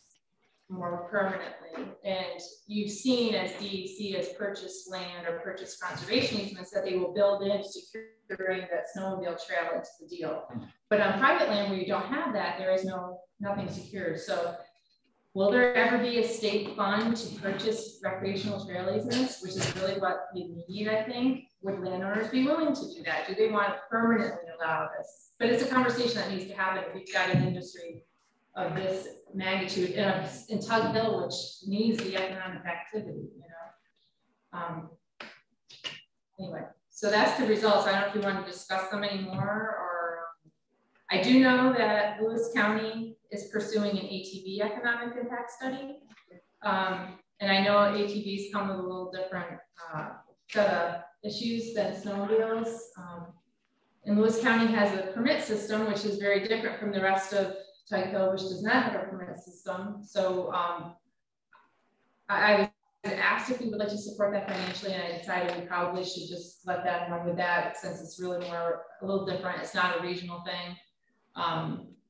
Speaker 6: more permanently. And you've seen as DEC has purchased land or purchased conservation easements that they will build in securing that snowmobile trail into the deal. But on private land where you don't have that, there is nothing secured. So will there ever be a state fund to purchase recreational trail easements, which is really what we need, I think? Would landowners be willing to do that? Do they want to permanently allow this? But it's a conversation that needs to happen if we've got an industry of this magnitude in Tug Hill, which needs the economic activity, you know. Anyway, so that's the results. I don't know if you want to discuss them anymore, or I do know that Lewis County is pursuing an ATV economic impact study. And I know ATVs come with a little different set of issues than snowmobiles. And Lewis County has a permit system, which is very different from the rest of Tug Hill, which does not have a permit system. So I was asked if we would like to support that financially, and I decided we probably should just let that run with that, since it's really a little different. It's not a regional thing.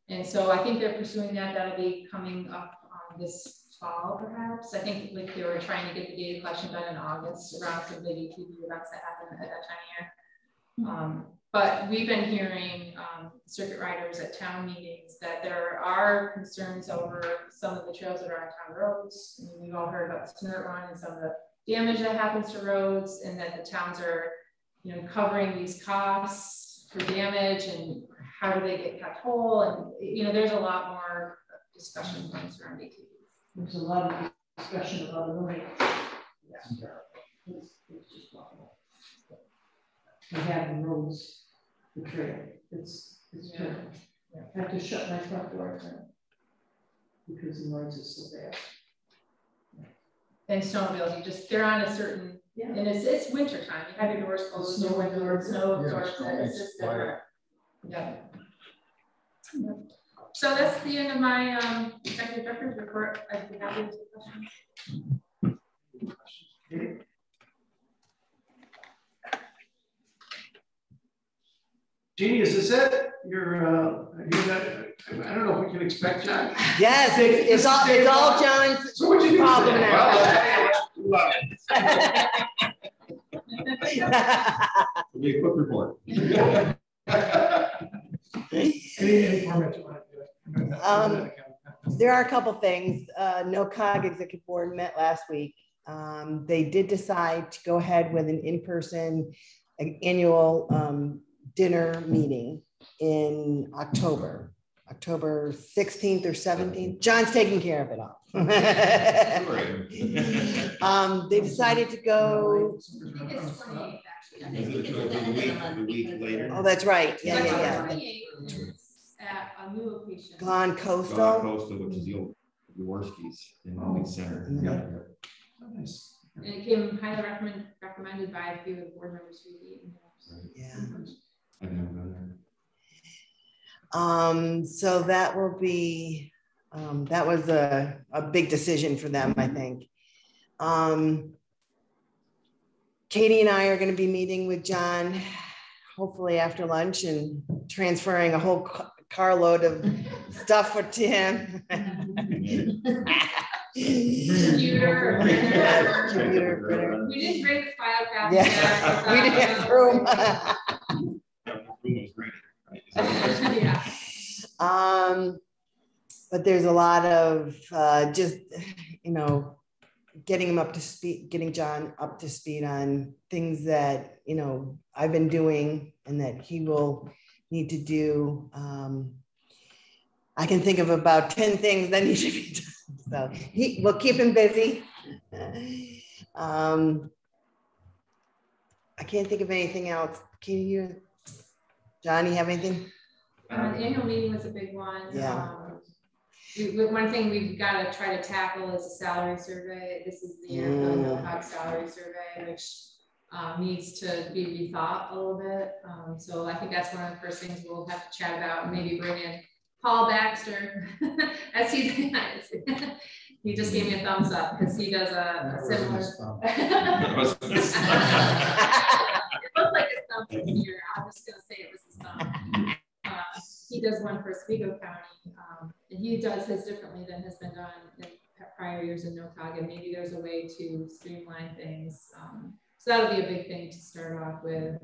Speaker 6: And so I think they're pursuing that. That'll be coming up this fall, perhaps. I think like they were trying to get the data collection done in August around some big ATV events that happen at that time of year. But we've been hearing circuit riders at town meetings that there are concerns over some of the trails that are on town roads. I mean, we've all heard about the Snort Run and some of the damage that happens to roads, and that the towns are, you know, covering these costs for damage, and how do they get cut whole? And, you know, there's a lot more discussion points around ATVs.
Speaker 7: There's a lot of discussion about the noise. Yeah. It's just awful. We have the roads, the trail. It's terrible. Yeah. I have to shut my front door because the noise is so bad.
Speaker 6: Yeah. And snowmobiles, they're on a certain, and it's winter time. You have your doors closed, snow absorbs. It's just different. Yeah. So that's the end of my executive director's report. I'd be happy to take questions.
Speaker 3: Jeannie, is this it? You're not, I don't know if we can expect John.
Speaker 2: Yes, it's all John's
Speaker 3: so what'd you do
Speaker 2: problem
Speaker 3: today?
Speaker 2: now.
Speaker 4: It'll be a quick report.
Speaker 3: Any format you want to do?
Speaker 2: There are a couple things. NYS Executive Board met last week. They did decide to go ahead with an in-person annual dinner meeting in October 16th or 17th. John's taking care of it all. They decided to go.
Speaker 4: The week later.
Speaker 2: Oh, that's right. Yeah.
Speaker 6: At a new location.
Speaker 2: Gone Coastal.
Speaker 4: Gone Coastal, which is the old Jaworski's in the League Center.
Speaker 3: Nice.
Speaker 6: And it came highly recommended by a few of the board members who eat.
Speaker 2: Yeah.
Speaker 4: I've never done
Speaker 2: that. So that will be, that was a big decision for them, I think. Katie and I are going to be meeting with John, hopefully after lunch, and transferring a whole carload of stuff to him.
Speaker 6: Computer,
Speaker 2: printer.
Speaker 6: We didn't bring the file cabinet.
Speaker 2: Yeah, we didn't have room.
Speaker 6: Yeah.
Speaker 2: But there's a lot of just, you know, getting him up to speed, getting John up to speed on things that, you know, I've been doing and that he will need to do. I can think of about 10 things that need to be done. So we'll keep him busy. I can't think of anything else. Katie, John, you have anything?
Speaker 6: The annual meeting was a big one.
Speaker 2: Yeah.
Speaker 6: One thing we've got to try to tackle is a salary survey. This is the year for the NYS salary survey, which needs to be rethought a little bit. So I think that's one of the first things we'll have to chat about, and maybe bring in Paul Baxter as he he just gave me a thumbs up because he does a similar. It looked like his thumb from here. I'm just gonna say it was his thumb. He does one for Oswego County, and he does his differently than has been done in prior years in NOCOG, and maybe there's a way to streamline things. So that'll be a big thing to start off with.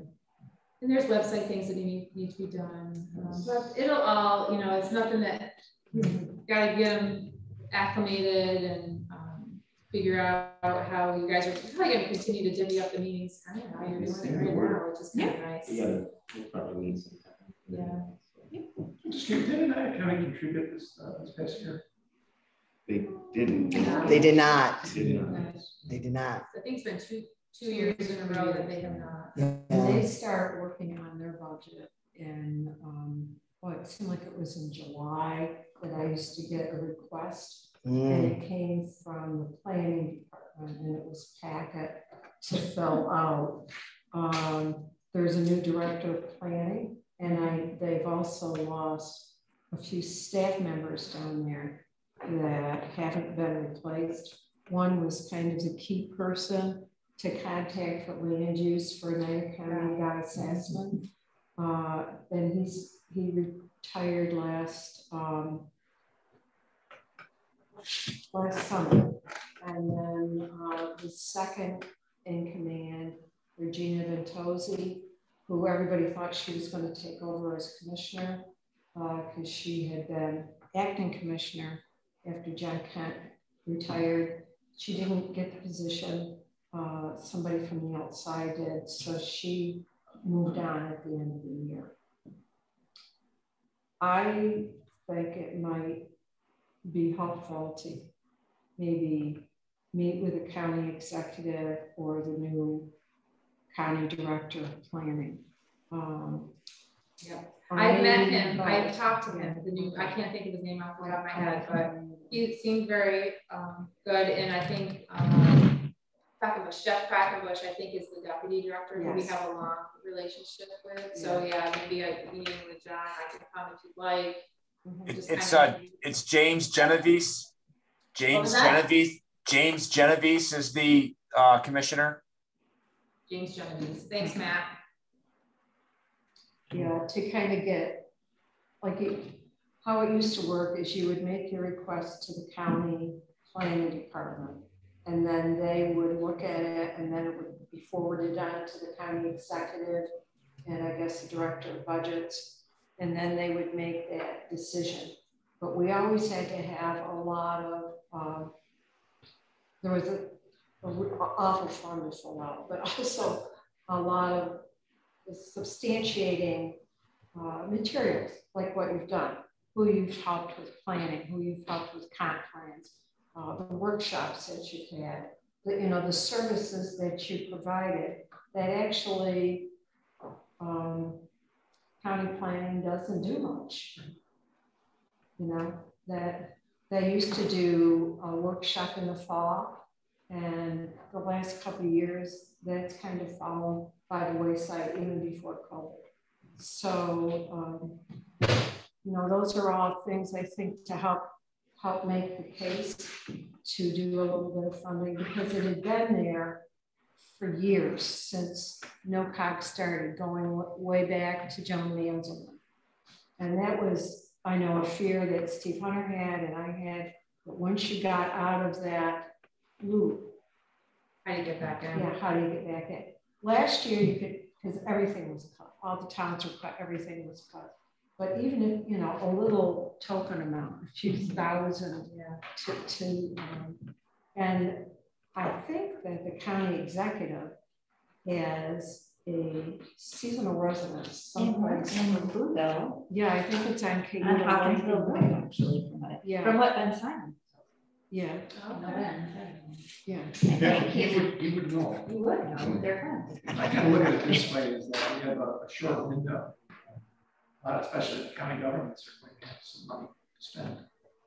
Speaker 6: And there's website things that need to be done. But it'll all, you know, it's nothing that you've got to get them acclimated and figure out how you guys are probably going to continue to divvy up the meetings. I don't know how you're doing it right now, which is kind of nice.
Speaker 4: Yeah, we'll probably need some time.
Speaker 6: Yeah.
Speaker 3: Didn't I kind of contribute this past year?
Speaker 4: They didn't.
Speaker 2: They did not.
Speaker 4: They did not.
Speaker 2: They did not.
Speaker 6: I think it's been two years in a row that they have not.
Speaker 2: Yeah.
Speaker 12: And they start working on their budget in, well, it seemed like it was in July that I used to get a request, and it came from the planning department, and it was packet to fill out. There's a new director of planning, and they've also lost a few staff members down there that haven't been replaced. One was kind of the key person to contact for land use for Niagara County, Guy Sassman. And he retired last summer. And then the second in command, Regina Ventozzi, who everybody thought she was going to take over as commissioner because she had been acting commissioner after John Kent retired. She didn't get the position. Somebody from the outside did, so she moved on at the end of the year. I think it might be helpful to maybe meet with the county executive or the new county director of planning.
Speaker 6: Yeah, I've met him. I've talked to him. The new, I can't think of his name off the top of my head, but he seemed very good. And I think Jeff Quackenbush, I think, is the deputy director who we have a long relationship with. So yeah, maybe a meeting with John. I can come if you'd like.
Speaker 13: It's James Genovese. James Genovese is the commissioner.
Speaker 6: James Genovese. Thanks, Matt.
Speaker 12: Yeah, to kind of get, like, how it used to work is you would make your request to the county planning department, and then they would look at it, and then it would be forwarded on to the county executive and I guess the director of budgets, and then they would make that decision. But we always had to have a lot of, there was an awful form to fill out, but also a lot of substantiating materials, like what you've done, who you've helped with planning, who you've helped with comp plans, the workshops that you've had, the services that you provided that actually county planning doesn't do much. That they used to do a workshop in the fall, and the last couple of years, that's kind of fallen by the wayside even before COVID. So, those are all things I think to help make the case to do a little bit of funding, because it had been there for years since NOCOG started, going way back to Joan Manzelman. And that was, I know, a fear that Steve Hunter had and I had, but once you got out of that loop,
Speaker 6: how do you get back in?
Speaker 12: Yeah, how do you get back in? Last year you could, because everything was cut, all the towns were cut, everything was cut. But even if, a little token amount, a few thousand, and I think that the county executive has a seasonal residence someplace.
Speaker 9: In Bluebell.
Speaker 12: Yeah, I think it's on Cape.
Speaker 9: On Hawkinsville Road, actually, from what Ben Simon.
Speaker 12: Yeah.
Speaker 9: Oh, no, Ben.
Speaker 12: Yeah.
Speaker 3: You would know.
Speaker 9: You would know. They're friends.
Speaker 3: I kind of look at it this way: is that we have a short window. Especially the county governments are going to have some money to spend.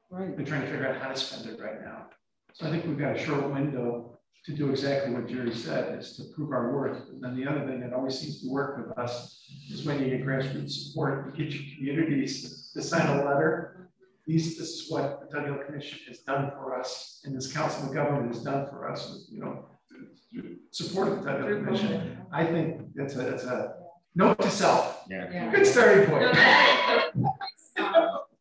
Speaker 12: Right.
Speaker 3: We're trying to figure out how to spend it right now. So I think we've got a short window to do exactly what Jerry said, is to prove our worth. And then the other thing that always seems to work with us is when you get grassroots support, you get your communities to sign a letter. This is what the Tug Hill Commission has done for us, and this Council of Government has done for us, you know, through support of the Tug Hill Commission. I think that's a note to self.
Speaker 4: Yeah.
Speaker 3: Good starting point.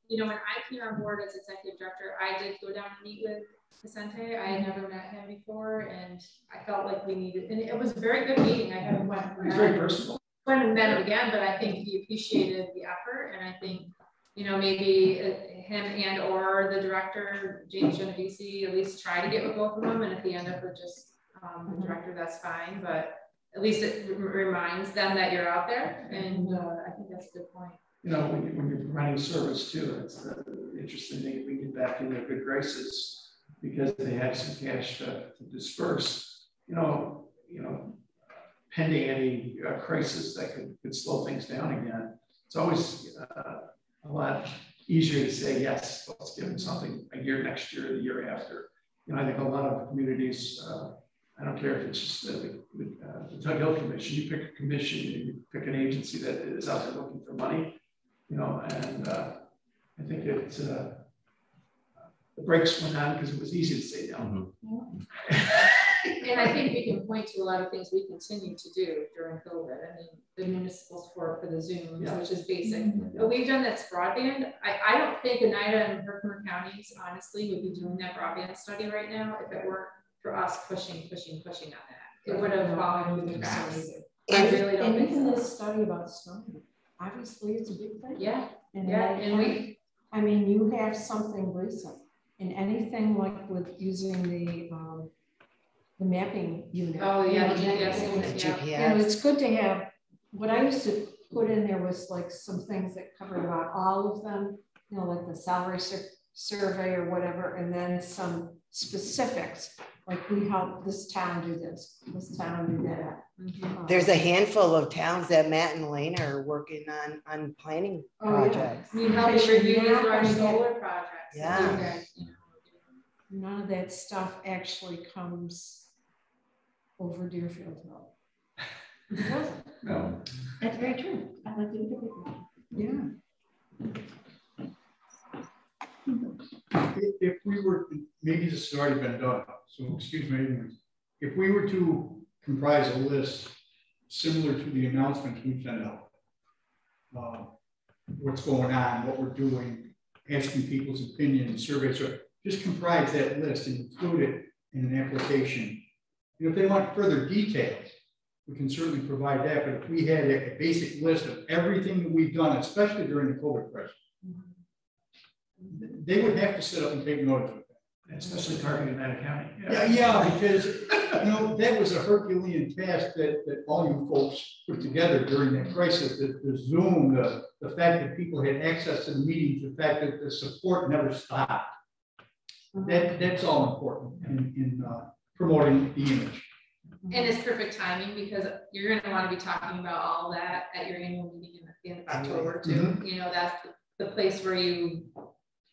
Speaker 6: You know, when I came on board as executive director, I did go down and meet with Vicente. I had never met him before, and I felt like we needed, and it was a very good meeting. I haven't went and met him again, but I think he appreciated the effort, and I think, you know, maybe him and or the director, James Genovese, at least try to get with both of them, and if they end up with just the director, that's fine, but at least it reminds them that you're out there, and I think that's a good point.
Speaker 3: You know, when you're providing service too, it's interesting thing if we get back in their good graces because they have some cash to disperse. You know, pending any crisis that could slow things down again. It's always a lot easier to say yes. Let's give them something a year next year, or the year after. You know, I think a lot of communities. I don't care if it's just the Tug Hill Commission. You pick a commission, you pick an agency that is out there looking for money. You know, and I think it's the brakes went on because it was easy to say no.
Speaker 6: And I think we can point to a lot of things we continue to do during COVID. I mean, the municipal support for the Zooms, which is basic. But we've done that's broadband. I don't think Oneida and Herkimer counties, honestly, would be doing that broadband study right now if it weren't for us pushing on that. It would have fallen through the cracks. I really don't think
Speaker 12: even this study about Snowmobile, obviously it's a big thing.
Speaker 6: Yeah.
Speaker 12: And I mean, you have something recent, and anything like with using the mapping unit.
Speaker 6: Oh yeah, the GPS.
Speaker 12: You know, it's good to have. What I used to put in there was like some things that covered about all of them. You know, like the salary survey or whatever, and then some specifics. Like we help this town do this, this town do that.
Speaker 2: There's a handful of towns that Matt and Elena are working on planning projects.
Speaker 6: Yeah. We help review our solar projects.
Speaker 2: Yeah.
Speaker 12: None of that stuff actually comes over Deerfield Hill. It doesn't.
Speaker 3: No.
Speaker 9: That's very true. I like to
Speaker 12: Yeah.
Speaker 5: If we were, maybe this has already been done, so excuse my ignorance. If we were to comprise a list similar to the announcements we send out, what's going on, what we're doing, asking people's opinions, surveys, so just comprise that list and include it in an application. And if they want further details, we can certainly provide that. But if we had a basic list of everything that we've done, especially during the COVID crisis, they would have to sit up and take notice of that.
Speaker 3: Especially targeting that county.
Speaker 5: Yeah, because you know that was a Herculean task that all you folks put together during that crisis. The Zoom, the fact that people had access to the meetings, the fact that the support never stopped. That's all important in promoting the image.
Speaker 6: And it's perfect timing because you're going to want to be talking about all that at your annual meeting at the end of October too. You know, that's the place where you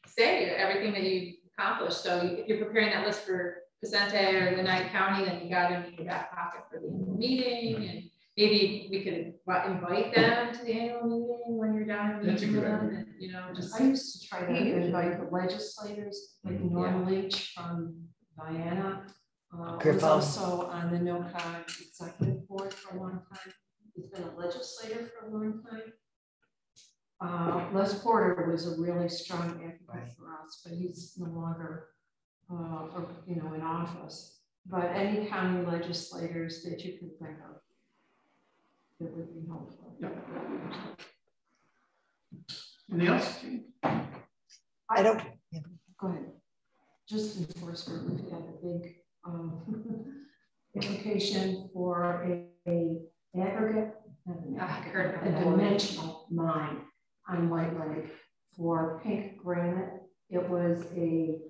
Speaker 6: say everything that you accomplished. So if you're preparing that list for Vicente or the Oneida County, then you got it in your back pocket for the annual meeting, and maybe we could invite them to the annual meeting when you're down and meeting with them. And, you know, just
Speaker 12: I used to try to invite the legislators, like Norm Leach from Diana. Was also on the NOCOG executive board for a long time. He's been a legislator for a long time. Les Porter was a really strong advocate for us, but he's no longer, in office. But any county legislators that you could think of that would be helpful.
Speaker 3: Anything else?
Speaker 2: I don't.
Speaker 12: Go ahead. Just enforcement. We've got a big application for a aggregate, a dimensional mine on White Lake for pink granite. It was a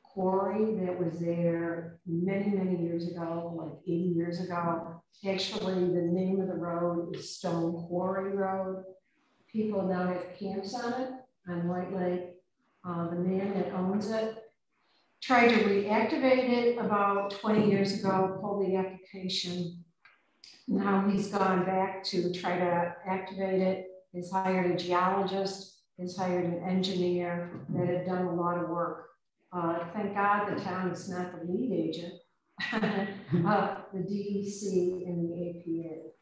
Speaker 12: quarry that was there many, many years ago, like 80 years ago. Actually, the name of the road is Stone Quarry Road. People now have camps on it on White Lake. The man that owns it tried to reactivate it about 20 years ago, pulled the application. Now he's gone back to try to activate it. He's hired a geologist, he's hired an engineer that had done a lot of work. Thank God the town is not the lead agent, the DEC and the APA.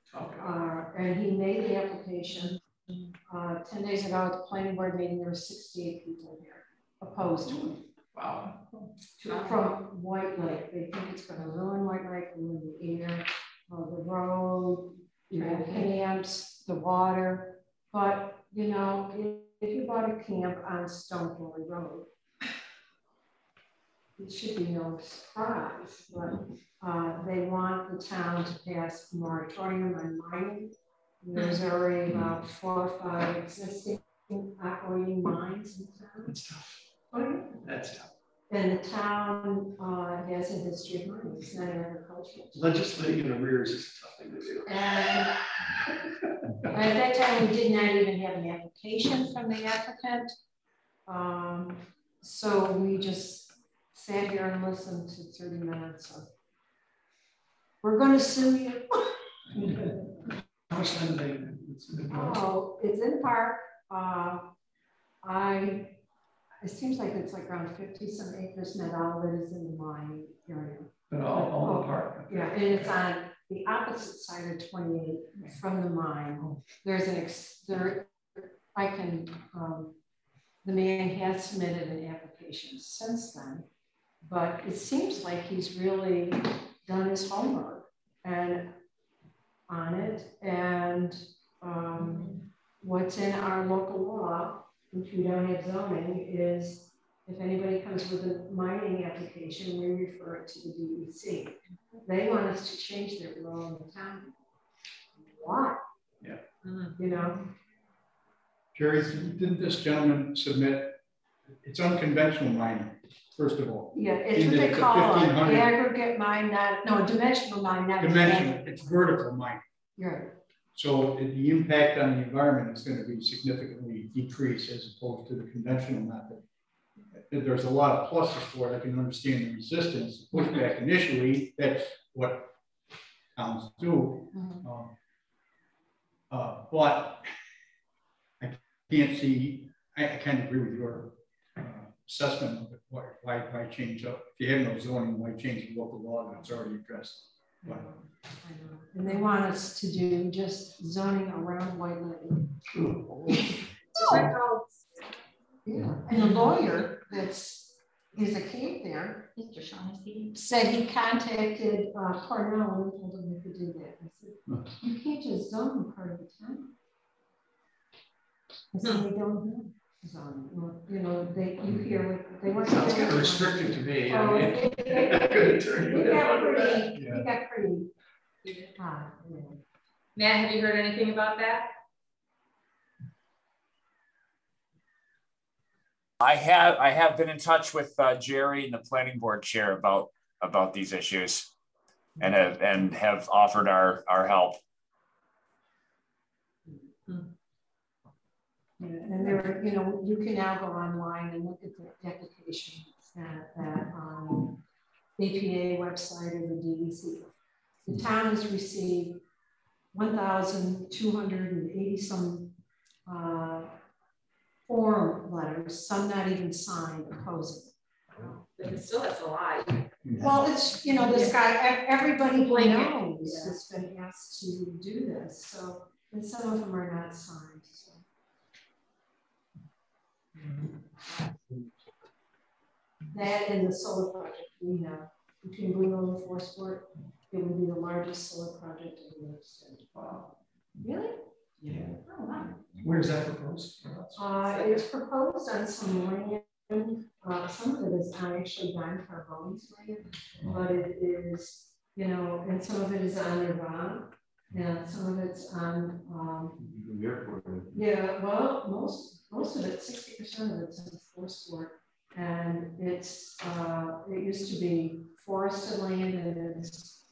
Speaker 12: And he made the application 10 days ago at the planning board meeting. There were 68 people here opposed to it.
Speaker 3: Wow.
Speaker 12: From White Lake. They think it's going to ruin White Lake, ruin the air, the road, you know, camps, the water. But, you know, if you bought a camp on Stone Quarry Road, it should be no surprise, but they want the town to pass a moratorium on mining. There's already about 4 or 5 existing operating mines in town.
Speaker 3: That's tough. That's tough.
Speaker 12: And the town has a history of mining. It's not agricultural.
Speaker 3: Legislating in arrears is a tough thing to do.
Speaker 12: And at that time, we did not even have an application from the applicant. So we just sat here and listened to 30 minutes of, we're going to sue you.
Speaker 3: How much time do they?
Speaker 12: Oh, it's in the park. It seems like it's like around 50 some acres, not all of it is in the mine area.
Speaker 3: But all the park.
Speaker 12: Yeah, and it's on the opposite side of 28 from the mine. There's the man has submitted an application since then, but it seems like he's really done his homework and on it. And what's in our local law, which we don't have zoning, is if anybody comes with a mining application, we refer it to the DEC. They want us to change their law in the town. Why?
Speaker 3: Yeah.
Speaker 12: You know?
Speaker 5: Jerry, didn't this gentleman submit, it's unconventional mining, first of all.
Speaker 12: Yeah, it's what they call an aggregate mine, dimensional mine, not
Speaker 5: dimensional, it's vertical mining.
Speaker 12: Right.
Speaker 5: So the impact on the environment is going to be significantly decreased as opposed to the conventional method. There's a lot of pluses for it. I can understand the resistance, pushback initially. That's what towns do. But I can't see, I kind of agree with your assessment of it. Why change up? If you have no zoning, why change the local law that's already addressed? But,
Speaker 12: and they want us to do just zoning around White Lake. Yeah, and the lawyer that's is a camp there,
Speaker 9: Mr. Shaughnessy,
Speaker 12: said he contacted Cornell and told him he could do that. I said, you can't just zone part of the town. I said, they don't have zoning. Well, you know, you hear what they want.
Speaker 3: Sounds kind of restrictive to me.
Speaker 12: We got pretty.
Speaker 6: Matt, have you heard anything about that?
Speaker 13: I have been in touch with Jerry and the planning board chair about these issues, and have offered our help.
Speaker 12: Yeah, and there, you know, you can now go online and look at the application at APA website or the DEC. The town has received 1,280 some form letters, some not even signed, opposing.
Speaker 6: But still, that's a lot.
Speaker 12: Well, it's, you know, this guy, everybody knows has been asked to do this. So, and some of them are not signed. So. That and the solar project we have between Blue Hill and Forceport, it would be the largest solar project in the United States. Wow. Really? Yeah. Oh, wow.
Speaker 3: Where's that proposed?
Speaker 12: It's proposed on some land. Some of it is actually Don Carbone's land, but it is, you know, and some of it is on Nirvana, and some of it's on. Yeah, well, most of it, 60% of it's in Forceport, and it's it used to be forested land, and it's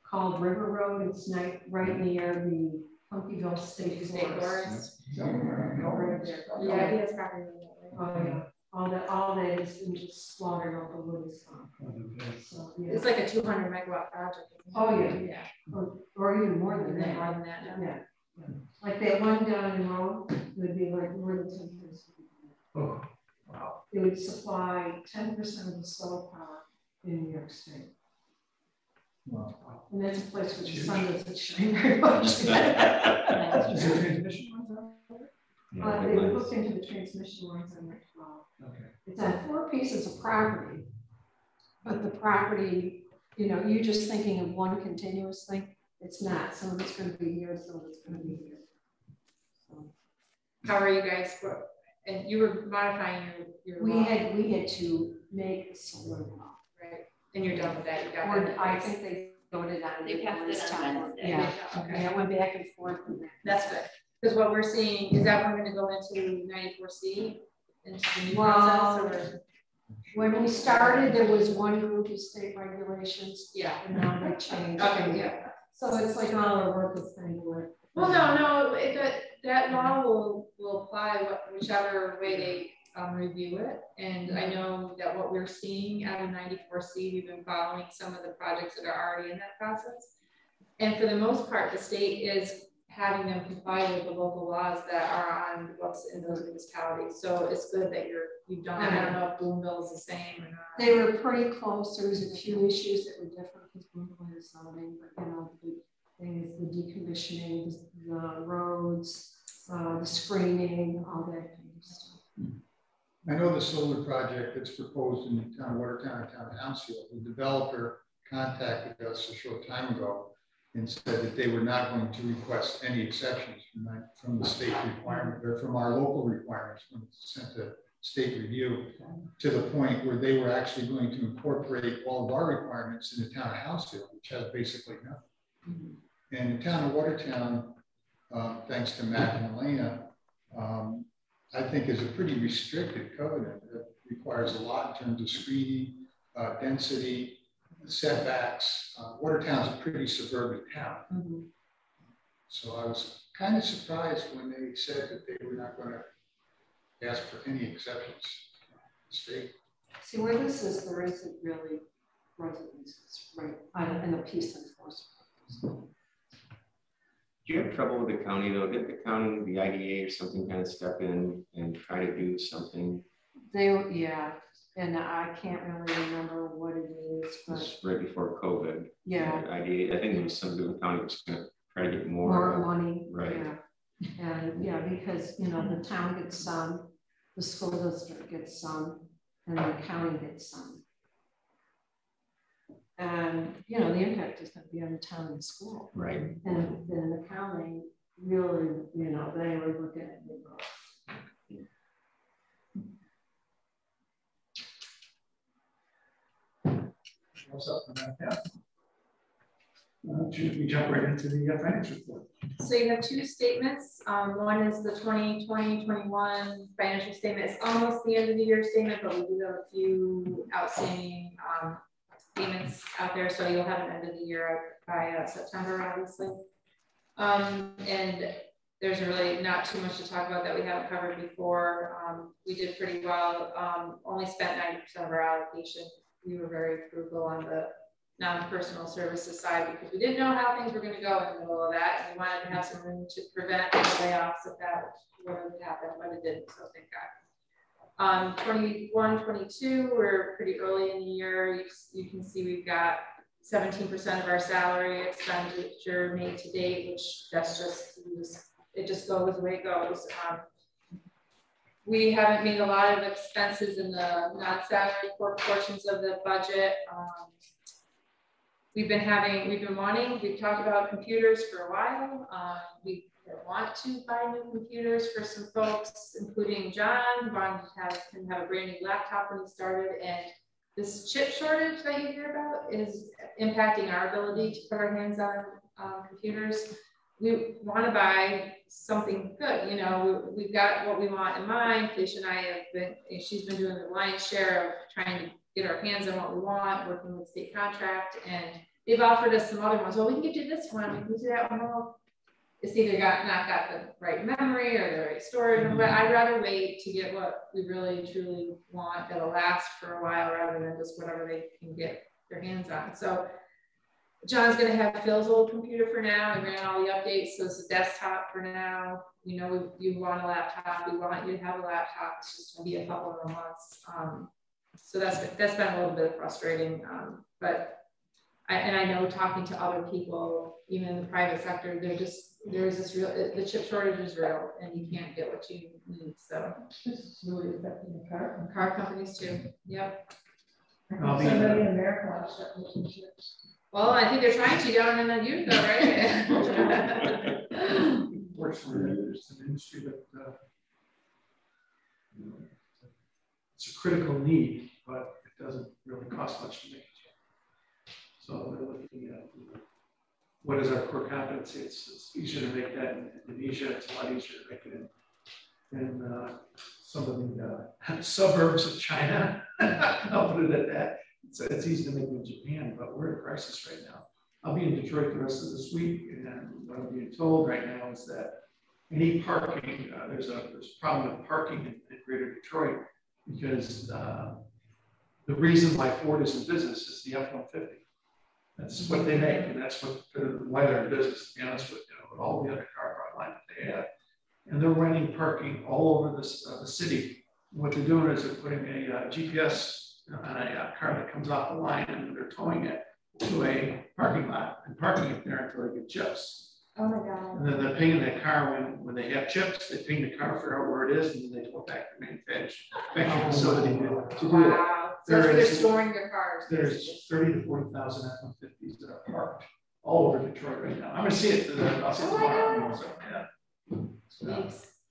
Speaker 12: called River Road. It's right near the Punkyville State Forest.
Speaker 6: Yeah, he has property.
Speaker 12: Oh yeah. all that is just slaughtered off the wood is gone. So, yeah.
Speaker 6: It's like a 200 megawatt project.
Speaker 12: Oh yeah, or even more than that.
Speaker 6: More than that.
Speaker 12: Yeah. Like that one down in Rome would be like more than 10%.
Speaker 3: Oh, wow.
Speaker 12: It would supply 10% of the solar power in New York State.
Speaker 3: Wow.
Speaker 12: And that's a place where the sun doesn't shine very much.
Speaker 3: Is there transmission lines out there?
Speaker 12: They looked into the transmission lines on that 12.
Speaker 3: Okay.
Speaker 12: It's on 4 pieces of property, but the property, you know, you're just thinking of one continuous thing. It's not. Some of it's going to be here, some of it's going to be here. So.
Speaker 6: How are you guys? And you were modifying your
Speaker 12: we
Speaker 6: law.
Speaker 12: had to make a solar law.
Speaker 6: Right. And you're done with that. You got that.
Speaker 12: I think they voted on it.
Speaker 9: They passed it on Wednesday.
Speaker 12: Yeah.
Speaker 6: Okay.
Speaker 12: Yeah, it went back and forth.
Speaker 6: That's good. Because what we're seeing is that we're going to go into 94C into the new
Speaker 12: process.
Speaker 6: or?
Speaker 12: When we started, there was one group of state regulations.
Speaker 6: Yeah.
Speaker 12: And now they changed.
Speaker 6: Okay. Yeah.
Speaker 12: So it's like all our work is kind of work.
Speaker 6: Well, no, that law will apply whichever way they review it. And I know that what we're seeing out of 94C, we've been following some of the projects that are already in that process. And for the most part, the state is having them comply with the local laws that are on the books in those municipalities. So it's good that you've done it. I don't know if Boonville is the same or not.
Speaker 12: They were pretty close. There was a few issues that were different because Boonville is zoning, but you know, the big thing is the decommissioning, the roads, the screening, all that kind of stuff.
Speaker 5: I know the solar project that's proposed in the town of Watertown and town of Hounsfield, the developer contacted us a short time ago and said that they were not going to request any exceptions from the state requirement or from our local requirements when it's sent to state review, to the point where they were actually going to incorporate all of our requirements in the town of Hounsfield, which has basically nothing. And the town of Watertown, thanks to Matt and Elena, I think is a pretty restricted covenant that requires a lot in terms of screening, density, setbacks. Watertown's a pretty suburban town. So I was kind of surprised when they said that they were not going to ask for any exceptions from the state.
Speaker 12: See, where this is, there isn't really residences, right? And a peace enforcement.
Speaker 4: Do you have trouble with the county though? Did the county, the IDA or something kind of step in and try to do something?
Speaker 12: Yeah, and I can't really remember what it is, but
Speaker 4: it's right before COVID.
Speaker 12: Yeah.
Speaker 4: IDA, I think it was something the county was going to try to get more
Speaker 12: money.
Speaker 4: Right.
Speaker 12: Yeah. And yeah, because you know the town gets some, the school district gets some, and the county gets some. And you know the impact is going to be on the town and the school.
Speaker 4: Right.
Speaker 12: And then the county really, you know, they were looking at it.
Speaker 3: What's up on that path? Should we jump right into the financial report?
Speaker 6: So you have 2 statements. One is the 2020-21 financial statement. It's almost the end of the year statement, but we do have a few outstanding payments out there. So you'll have an end of the year by September, obviously. And there's really not too much to talk about that we haven't covered before. We did pretty well, only spent 90% of our allocation. We were very frugal on the non-personal services side because we didn't know how things were going to go in the middle of that. And we wanted to have some room to prevent any layoffs if that would happen, but it didn't, so thank God. 21-22, we're pretty early in the year. You can see we've got 17% of our salary expenditure made to date, which that's just, it just goes the way it goes. We haven't made a lot of expenses in the non-salary portions of the budget. We've talked about computers for a while. We want to buy new computers for some folks, including John. Wanted to have a brand new laptop when he started, and this chip shortage that you hear about is impacting our ability to put our hands on computers. We want to buy something good. You know, we've got what we want in mind. Felicia and I she's been doing the lion's share of trying to get our hands on what we want, working with state contract, and they've offered us some other ones. Well, we can get you this one, we can do that one. Well, it's either not got the right memory or the right storage, but I'd rather wait to get what we really truly want that'll last for a while rather than just whatever they can get their hands on. So John's gonna have Phil's old computer for now. We ran all the updates, so it's a desktop for now. We know you want a laptop. We want you to have a laptop. It's just gonna be a couple of months. So that's been a little bit frustrating, but I know talking to other people, even in the private sector, there's this real, the chip shortage is real, and you can't get what you need. So
Speaker 7: It's really affecting the
Speaker 6: car companies too. Yep.
Speaker 7: Somebody in America wants to start making chips.
Speaker 6: Well, I think they're trying to down in Utica, right?
Speaker 3: Fortunately, there's an industry that it's a critical need, but it doesn't really cost much to make it. So they're looking at what is our core competency. It's easier to make that in Indonesia. It's a lot easier to make it in some of the suburbs of China. I'll put it at that. It's easy to make it in Japan, but we're in a crisis right now. I'll be in Detroit the rest of this week, and what I'm being told right now is that any parking, there's a problem with parking in Greater Detroit because the reason why Ford is in business is the F-150. That's what they make, and that's why they're in business, to be honest with you, with all the other car product line that they have. And they're renting parking all over the city. And what they're doing is they're putting a GPS on a car that comes off the line, and they're towing it to a parking lot and parking it there until they get chips.
Speaker 6: Oh my God.
Speaker 3: And then they're paying that car when they have chips, they ping the car, figure out where it is, and then they go back to the manufacturing facility to do it.
Speaker 6: Wow. So that's where they're storing their cars.
Speaker 3: There's 30 to 40,000 F-150s that are parked all over Detroit right now. I'm going to see it. I'll see it tomorrow. So, yeah. So,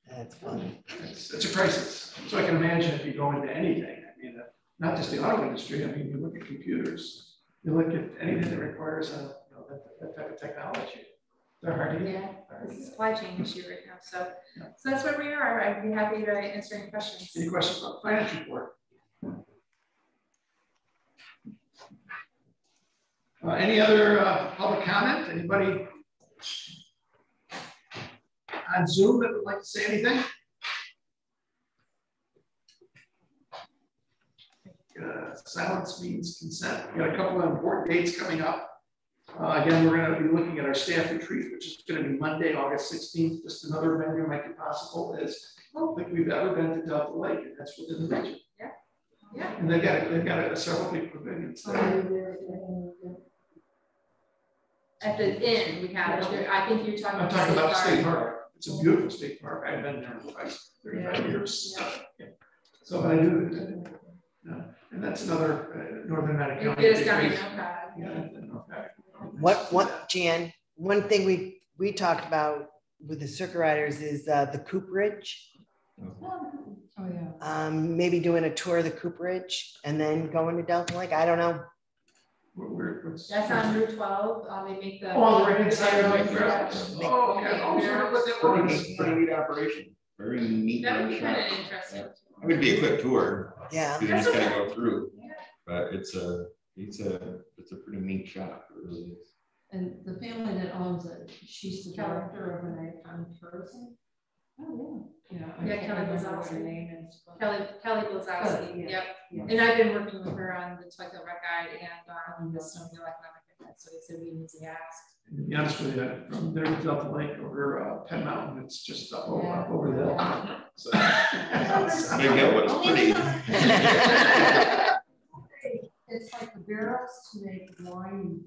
Speaker 2: that's funny.
Speaker 3: It's a crisis. So I can imagine if you go into anything, I mean, not just the auto industry. I mean, you look at computers, you look at anything that requires that type of technology. They're hard to get.
Speaker 6: Yeah, it's a supply chain issue right now. So that's where we are. I'd be happy to answer any questions.
Speaker 3: Any questions about the finance report? Any other public comment? Anybody on Zoom that would like to say anything? Silence means consent. We got a couple of important dates coming up. Again, we're going to be looking at our staff retreat, which is going to be Monday, August 16th. Just another venue might be possible. Is I don't think we've ever been to Delta Lake, and that's within the region.
Speaker 6: Yeah, yeah.
Speaker 3: And they've got several big pavilions there.
Speaker 6: At the inn, we have it. I think you're talking.
Speaker 3: I'm talking about State Park. It's a beautiful state park. I've been there for 35 years. Yeah. So I do. And that's another Northern Atlantic
Speaker 2: County. Jan, one thing we talked about with the circuit riders is the cooperage.
Speaker 12: Oh yeah.
Speaker 2: Maybe doing a tour of the cooperage and then going to Delta Lake. I don't know.
Speaker 6: That's on Route 12. They make the.
Speaker 3: Oh, the right side of the road. Oh, okay. Oh,
Speaker 4: pretty neat operation. Very neat.
Speaker 6: That would be kind of interesting.
Speaker 4: It would be a quick tour.
Speaker 2: Yeah.
Speaker 4: You just gotta go through. Yeah. But it's a pretty neat shop. It really is.
Speaker 12: And the family that owns it, she's the director of an icon tourism. Oh yeah.
Speaker 6: Yeah, Kelly Blazowski.
Speaker 12: Her name is.
Speaker 6: Kelly Blazowski.
Speaker 12: Yeah.
Speaker 6: Yep.
Speaker 12: Yeah.
Speaker 6: And I've been working with her on the Tug Rec Guide and on the Snowmobile Economic Event. So they said we need to ask.
Speaker 3: To be honest with you, from there to Delta Lake over Penn Mountain, it's just up over the hill. So,
Speaker 4: you get what's pretty.
Speaker 12: It's like the barrels to make wine.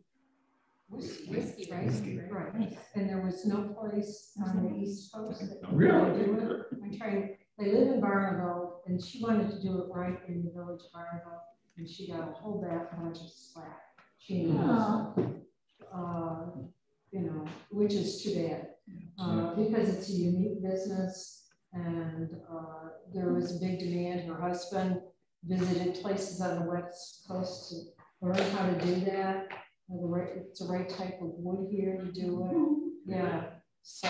Speaker 12: Whiskey, right? Right. And there was no place on the East Coast that could do it. I'm trying. They live in Barneville, and she wanted to do it right in the village of Barneville, and she got a whole bunch of slack. She which is too bad because it's a unique business, and there was a big demand. Her husband visited places on the West Coast to learn how to do that. It's the right type of wood here to do it. Yeah. So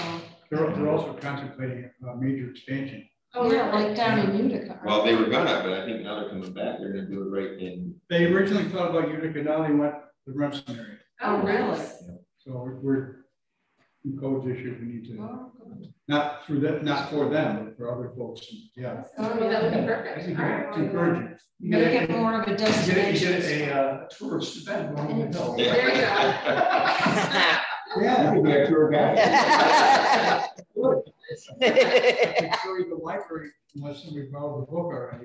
Speaker 5: they're also contemplating a major expansion.
Speaker 12: Oh yeah, like down in Utica.
Speaker 4: Well, they were gonna, but I think now they're coming back. They're gonna do it right in.
Speaker 5: They originally thought about Utica. Now they went the Remsen area.
Speaker 6: Oh, really?
Speaker 5: So we're codes issue we need to, not through that, not for them, but for other folks. Yeah.
Speaker 6: Oh, yeah, that would be perfect.
Speaker 5: I think it's encouraging.
Speaker 12: Make it more of a destination.
Speaker 3: You get a tourist event on the hill.
Speaker 6: There you go.
Speaker 5: Yeah, that could be a tour guide. Show you the library unless somebody borrowed the book already.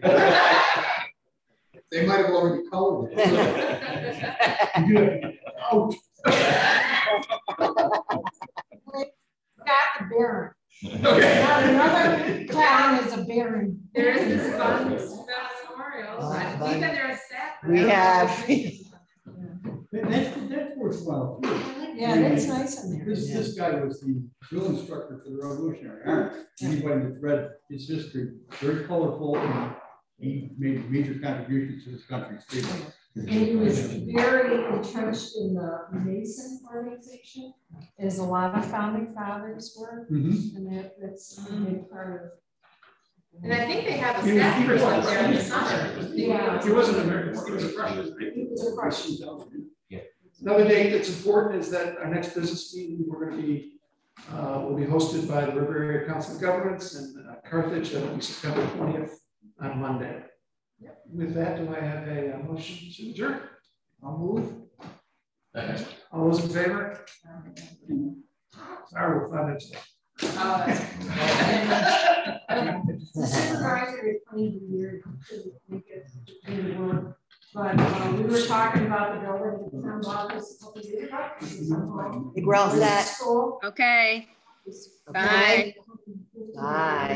Speaker 5: They might have already colored it. Out.
Speaker 12: Got the Baron.
Speaker 3: Okay.
Speaker 12: Not another town is a Baron.
Speaker 6: There is this fun memorial. We've been there as staff.
Speaker 2: We have.
Speaker 5: That's worthwhile.
Speaker 12: Yeah, that's nice in there.
Speaker 5: This guy was the drill instructor for the Revolutionary Army. Anybody that's read his history, very colorful, and he made major contributions to this country's freedom.
Speaker 12: And he was very entrenched in the Mason organization, as a lot of founding fathers were, and that's a big part of.
Speaker 6: And I think they have a staff person up there in the summer.
Speaker 12: Yeah.
Speaker 3: He wasn't American, he was a freshman.
Speaker 12: He was a freshman.
Speaker 3: Yeah. Another date that's important is that our next business meeting, we're going to be, will be hosted by the River Area Council of Governments in Carthage. That will be September 20th on Monday. Yep. With that, do I have a motion to adjourn? I'll move. All those in favor? Sorry, we're 5 minutes late.
Speaker 12: The supervisor is clean weird to make it do the work. But we were talking about the building at the town office a couple of years ago.
Speaker 2: I think we're all set.
Speaker 1: Okay. Bye.
Speaker 2: Bye.